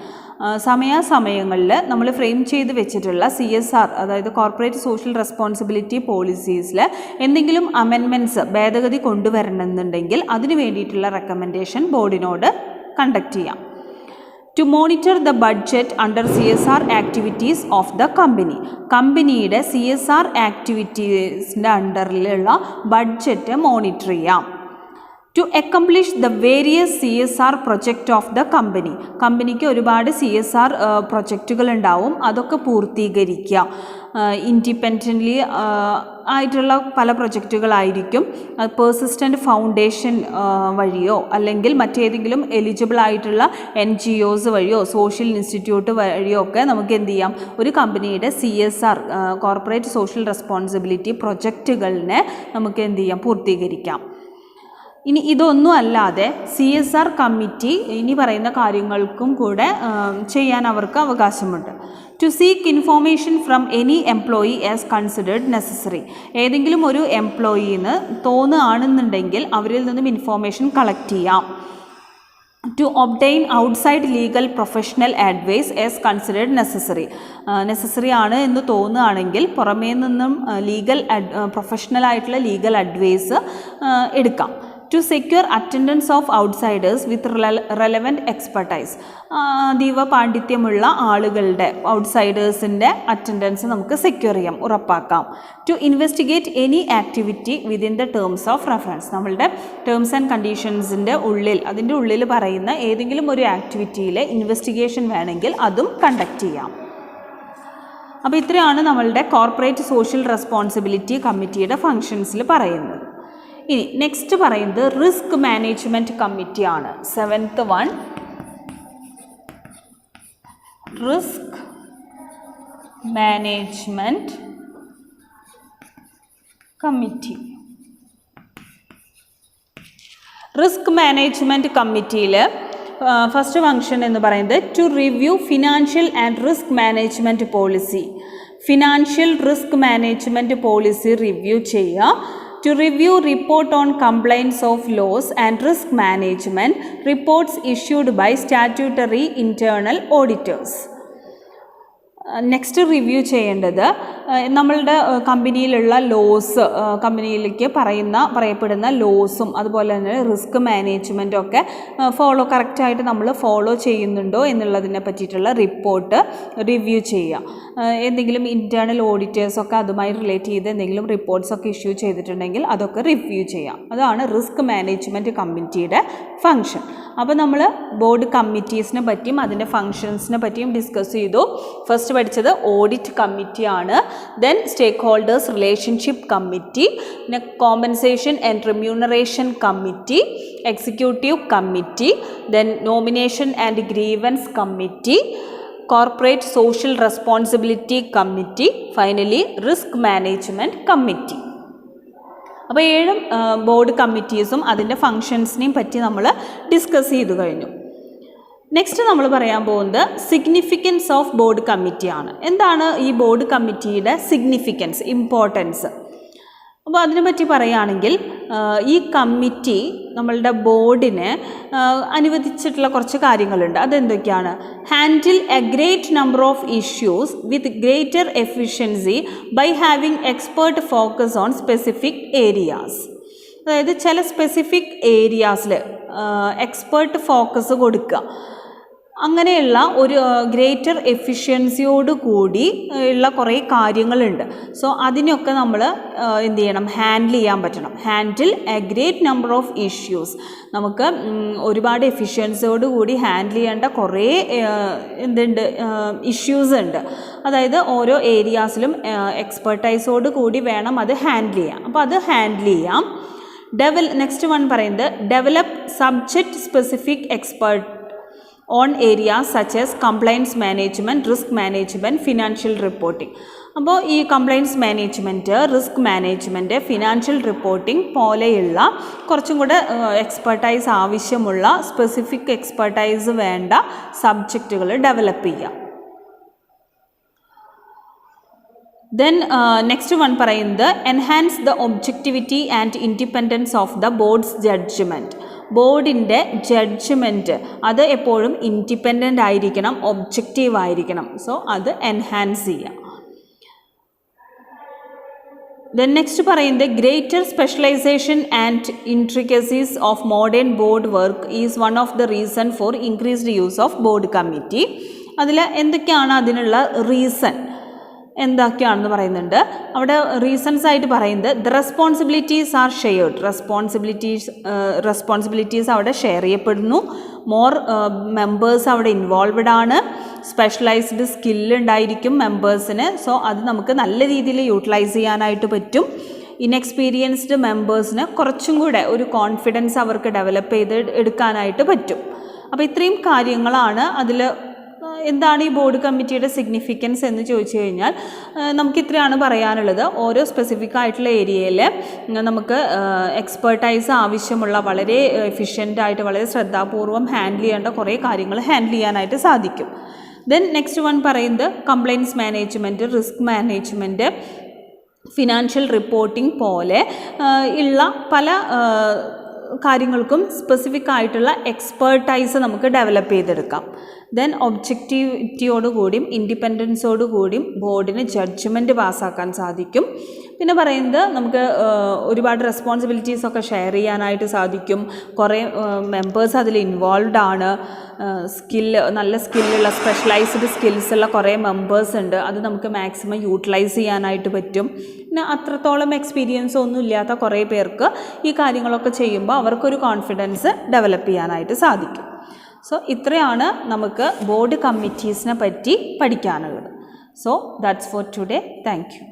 സമയാസമയങ്ങളിൽ നമ്മൾ ഫ്രെയിം ചെയ്ത് വെച്ചിട്ടുള്ള CSR അതായത് കോർപ്പറേറ്റ് സോഷ്യൽ റെസ്പോൺസിബിലിറ്റി പോളിസീസിൽ എന്തെങ്കിലും അമെൻമെൻറ്റ്സ് ഭേദഗതി കൊണ്ടുവരണമെന്നുണ്ടെങ്കിൽ അതിന് വേണ്ടിയിട്ടുള്ള റെക്കമെൻഡേഷൻ ബോർഡിനോട് കണ്ടക്ട് ചെയ്യാം. To monitor the budget under CSR activities of the company. കമ്പനിയുടെ CSR ആക്ടിവിറ്റീസിൻ്റെ അണ്ടറിലുള്ള ബഡ്ജറ്റ് മോണിറ്റർ ചെയ്യാം. To accomplish the various CSR project of the company. കമ്പനിക്ക് ഒരുപാട് CSR പ്രൊജക്റ്റുകൾ ഉണ്ടാവും, അതൊക്കെ പൂർത്തീകരിക്കുക. ഇൻഡിപെൻഡൻ്റ്ലി ആയിട്ടുള്ള പല പ്രൊജക്റ്റുകളായിരിക്കും. പെർസിസ്റ്റൻ്റ് ഫൗണ്ടേഷൻ വഴിയോ അല്ലെങ്കിൽ മറ്റേതെങ്കിലും എലിജിബിൾ ആയിട്ടുള്ള NGOs വഴിയോ സോഷ്യൽ ഇൻസ്റ്റിറ്റ്യൂട്ട് വഴിയോ ഒക്കെ നമുക്ക് എന്ത് ചെയ്യാം, ഒരു കമ്പനിയുടെ CSR കോർപ്പറേറ്റ് സോഷ്യൽ റെസ്പോൺസിബിലിറ്റി പ്രൊജക്റ്റുകളിനെ നമുക്ക് എന്ത് ചെയ്യാം, പൂർത്തീകരിക്കാം. ഇനി ഇതൊന്നും അല്ലാതെ CSR കമ്മിറ്റി ഇനി പറയുന്ന കാര്യങ്ങൾക്കും കൂടെ ചെയ്യാൻ അവർക്ക് അവകാശമുണ്ട്. To seek information from any employee as considered necessary. ഏതെങ്കിലും ഒരു എംപ്ലോയിന്ന് തോന്നുകയാണെന്നുണ്ടെങ്കിൽ അവരിൽ നിന്നും ഇൻഫോർമേഷൻ കളക്ട് ചെയ്യാം. To obtain outside legal professional advice as considered necessary ആണ് എന്ന് തോന്നുകയാണെങ്കിൽ പുറമേ നിന്നും പ്രൊഫഷണൽ ആയിട്ടുള്ള ലീഗൽ അഡ്വൈസ് എടുക്കാം. To secure attendance of outsiders with relevant expertise. അതീവ പാണ്ഡിത്യമുള്ള ആളുകളുടെ ഔട്ട്സൈഡേഴ്സിൻ്റെ അറ്റൻഡൻസ് നമുക്ക് സെക്യൂർ ചെയ്യാം, ഉറപ്പാക്കാം. To investigate any activity within the terms of reference. നമ്മളുടെ ടേംസ് ആൻഡ് കണ്ടീഷൻസിൻ്റെ അതിൻ്റെ ഉള്ളിൽ പറയുന്ന ഏതെങ്കിലും ഒരു ആക്ടിവിറ്റിയിൽ ഇൻവെസ്റ്റിഗേഷൻ വേണമെങ്കിൽ അതും കണ്ടക്ട് ചെയ്യാം. അപ്പോൾ ഇത്രയാണ് നമ്മളുടെ കോർപ്പറേറ്റ് സോഷ്യൽ റെസ്പോൺസിബിലിറ്റി കമ്മിറ്റിയുടെ ഫങ്ഷൻസിൽ പറയുന്നത്. ഇനി നെക്സ്റ്റ് പറയുന്നത് റിസ്ക് മാനേജ്മെൻറ്റ് കമ്മിറ്റിയാണ്. 7th one risk management committee. Risk management കമ്മിറ്റിയിൽ ഫസ്റ്റ് ഫങ്ഷൻ എന്ന് പറയുന്നത് to review financial and risk management policy. Financial risk management policy review ചെയ്യുക. To review report on complaints of loss and risk management reports issued by statutory internal auditors. Next review ചെയ്യേണ്ടത് നമ്മളുടെ കമ്പനിയിലുള്ള loss, കമ്പനിയിലേക്ക് പറയപ്പെടുന്ന ലോസും അതുപോലെ തന്നെ risk മാനേജ്മെൻറ്റും ഒക്കെ കറക്റ്റായിട്ട് നമ്മൾ ഫോളോ ചെയ്യുന്നുണ്ടോ എന്നുള്ളതിനെ പറ്റിയിട്ടുള്ള റിപ്പോർട്ട് റിവ്യൂ ചെയ്യുക. എന്തെങ്കിലും ഇൻറ്റേർണൽ ഓഡിറ്റേഴ്സൊക്കെ അതുമായി റിലേറ്റ് ചെയ്ത് എന്തെങ്കിലും റിപ്പോർട്ട്സൊക്കെ ഇഷ്യൂ ചെയ്തിട്ടുണ്ടെങ്കിൽ അതൊക്കെ റിവ്യൂ ചെയ്യാം. അതാണ് റിസ്ക് മാനേജ്മെൻറ്റ് കമ്മിറ്റിയുടെ ഫങ്ഷൻ. അപ്പോൾ നമ്മൾ ബോർഡ് കമ്മിറ്റീസിനെ പറ്റിയും അതിൻ്റെ ഫങ്ഷൻസിനെ പറ്റിയും ഡിസ്കസ് ചെയ്തു. ഫസ്റ്റ് പഠിച്ചത് ഓഡിറ്റ് കമ്മിറ്റിയാണ്, ദെൻ സ്റ്റേക്ക് ഹോൾഡേഴ്സ് റിലേഷൻഷിപ്പ് കമ്മിറ്റി, പിന്നെ compensation and remuneration committee, executive committee, then nomination and grievance committee, corporate social responsibility committee, finally risk management committee. അപ്പോൾ 7 ബോർഡ് കമ്മിറ്റീസും അതിൻ്റെ ഫങ്ഷൻസിനെയും പറ്റി നമ്മൾ ഡിസ്കസ് ചെയ്തു കഴിഞ്ഞു. നെക്സ്റ്റ് നമ്മൾ പറയാൻ പോകുന്നത് സിഗ്നിഫിക്കൻസ് ഓഫ് ബോർഡ് കമ്മിറ്റിയാണ്. എന്താണ് ഈ ബോർഡ് കമ്മിറ്റിയുടെ സിഗ്നിഫിക്കൻസ്, ഇമ്പോർട്ടൻസ്? അപ്പോൾ അതിനെപ്പറ്റി പറയുകയാണെങ്കിൽ ഈ കമ്മിറ്റി നമ്മളുടെ ബോർഡിന് അനുവദിച്ചിട്ടുള്ള കുറച്ച് കാര്യങ്ങളുണ്ട്. അതെന്തൊക്കെയാണ്? Handle a great number of issues with greater efficiency by having expert focus on specific areas. അതായത് ചില സ്പെസിഫിക് ഏരിയാസിൽ എക്സ്പേർട്ട് ഫോക്കസ് കൊടുക്കുക. അങ്ങനെയുള്ള ഒരു ഗ്രേറ്റർ എഫിഷ്യൻസിയോട് കൂടി ഉള്ള കുറേ കാര്യങ്ങളുണ്ട്. സോ അതിനൊക്കെ നമ്മൾ എന്ത് ചെയ്യണം, ഹാൻഡിൽ ചെയ്യാൻ പറ്റണം. Handle a great number of issues. നമുക്ക് ഒരുപാട് എഫിഷ്യൻസിയോട് കൂടി ഹാൻഡിൽ ചെയ്യേണ്ട കുറേ ഇഷ്യൂസ് ഉണ്ട്. അതായത് ഓരോ ഏരിയാസിലും എക്സ്പെർട്ടൈസോട് കൂടി വേണം അത് ഹാൻഡിൽ ചെയ്യാം. അപ്പോൾ അത് ഹാൻഡിൽ ചെയ്യാം. നെക്സ്റ്റ് വൺ പറയുന്നത് develop subject specific expert on areas such as compliance management, risk management, financial reporting. അപ്പോൾ ഈ compliance management, risk management, financial reporting പോലെയുള്ള കുറച്ചും കൂടെ എക്സ്പെർട്ടൈസ് ആവശ്യമുള്ള സ്പെസിഫിക് എക്സ്പെർട്ടൈസ് വേണ്ട സബ്ജക്റ്റുകൾ ഡെവലപ്പ് ചെയ്യുക. ദെൻ നെക്സ്റ്റ് വൺ പറയുന്നത് enhance the objectivity and independence of the board's judgement. ബോർഡിൻ്റെ ജഡ്ജ്മെൻറ്റ് അത് എപ്പോഴും ഇൻഡിപെൻഡൻ്റ് ആയിരിക്കണം, ഒബ്ജക്റ്റീവ് ആയിരിക്കണം. സോ അത് എൻഹാൻസ് ചെയ്യുക. ദെൻ നെക്സ്റ്റ് പറയുന്നത് greater specialisation and intricacies of modern board work is one of the reason for increased use of board committee. അതിൽ എന്തൊക്കെയാണ് അതിനുള്ള റീസൺ എന്തൊക്കെയാണെന്ന് പറയുന്നുണ്ട്. അവിടെ റീസൺസ് ആയിട്ട് പറയുന്നത് the responsibilities R shared. Responsibilities അവിടെ ഷെയർ ചെയ്യപ്പെടുന്നു. മോർ മെമ്പേഴ്സ് അവിടെ ഇൻവോൾവ്ഡ് ആണ്. സ്പെഷ്യലൈസ്ഡ് സ്കില്ലുണ്ടായിരിക്കും മെമ്പേഴ്സിന്. സോ അത് നമുക്ക് നല്ല രീതിയിൽ യൂട്ടിലൈസ് ചെയ്യാനായിട്ട് പറ്റും. ഇൻഎക്സ്പീരിയൻസ്ഡ് മെമ്പേഴ്സിന് കുറച്ചും കൂടെ ഒരു കോൺഫിഡൻസ് അവർക്ക് ഡെവലപ്പ് ചെയ്ത് എടുക്കാനായിട്ട് പറ്റും. അപ്പോൾ ഇത്രയും കാര്യങ്ങളാണ് അതിൽ. എന്താണ് ഈ ബോർഡ് കമ്മിറ്റിയുടെ സിഗ്നിഫിക്കൻസ് എന്ന് ചോദിച്ചു കഴിഞ്ഞാൽ നമുക്കിത്രയാണ് പറയാനുള്ളത്. ഓരോ സ്പെസിഫിക് ആയിട്ടുള്ള ഏരിയയിൽ നമുക്ക് എക്സ്പെർട്ടൈസ് ആവശ്യമുള്ള വളരെ എഫിഷ്യൻ്റായിട്ട് വളരെ ശ്രദ്ധാപൂർവം ഹാൻഡിൽ ചെയ്യേണ്ട കുറേ കാര്യങ്ങൾ ഹാൻഡിൽ ചെയ്യാനായിട്ട് സാധിക്കും. ദെൻ നെക്സ്റ്റ് വൺ പറയുന്നത് compliance management, risk management, financial reporting പോലെ ഉള്ള പല കാര്യങ്ങൾക്കും സ്പെസിഫിക് ആയിട്ടുള്ള എക്സ്പെർട്ടൈസ് നമുക്ക് ഡെവലപ്പ് ചെയ്തെടുക്കാം. ദെൻ ഒബ്ജക്റ്റിവിറ്റിയോടുകൂടിയും ഇൻഡിപെൻഡൻസോടുകൂടിയും ബോർഡിന് ജഡ്ജ്മെൻറ്റ് പാസ്സാക്കാൻ സാധിക്കും. പിന്നെ പറയുന്നത് നമുക്ക് ഒരുപാട് റെസ്പോൺസിബിലിറ്റീസൊക്കെ ഷെയർ ചെയ്യാനായിട്ട് സാധിക്കും. കുറേ മെമ്പേഴ്സ് അതിൽ ഇൻവോൾവ്ഡ് ആണ്. നല്ല സ്കില്ലുള്ള സ്പെഷ്യലൈസ്ഡ് സ്കിൽസുള്ള കുറേ മെമ്പേഴ്സ് ഉണ്ട്. അത് നമുക്ക് മാക്സിമം യൂട്ടിലൈസ് ചെയ്യാനായിട്ട് പറ്റും. പിന്നെ അത്രത്തോളം എക്സ്പീരിയൻസ് ഒന്നും ഇല്ലാത്ത കുറേ പേർക്ക് ഈ കാര്യങ്ങളൊക്കെ ചെയ്യുമ്പോൾ അവർക്കൊരു കോൺഫിഡൻസ് ഡെവലപ്പ് ചെയ്യാനായിട്ട് സാധിക്കും. സോ ഇത്രയാണ് നമുക്ക് ബോർഡ് കമ്മിറ്റീസിനെ പറ്റി പഠിക്കാനുള്ളത്. So that's for today. Thank you.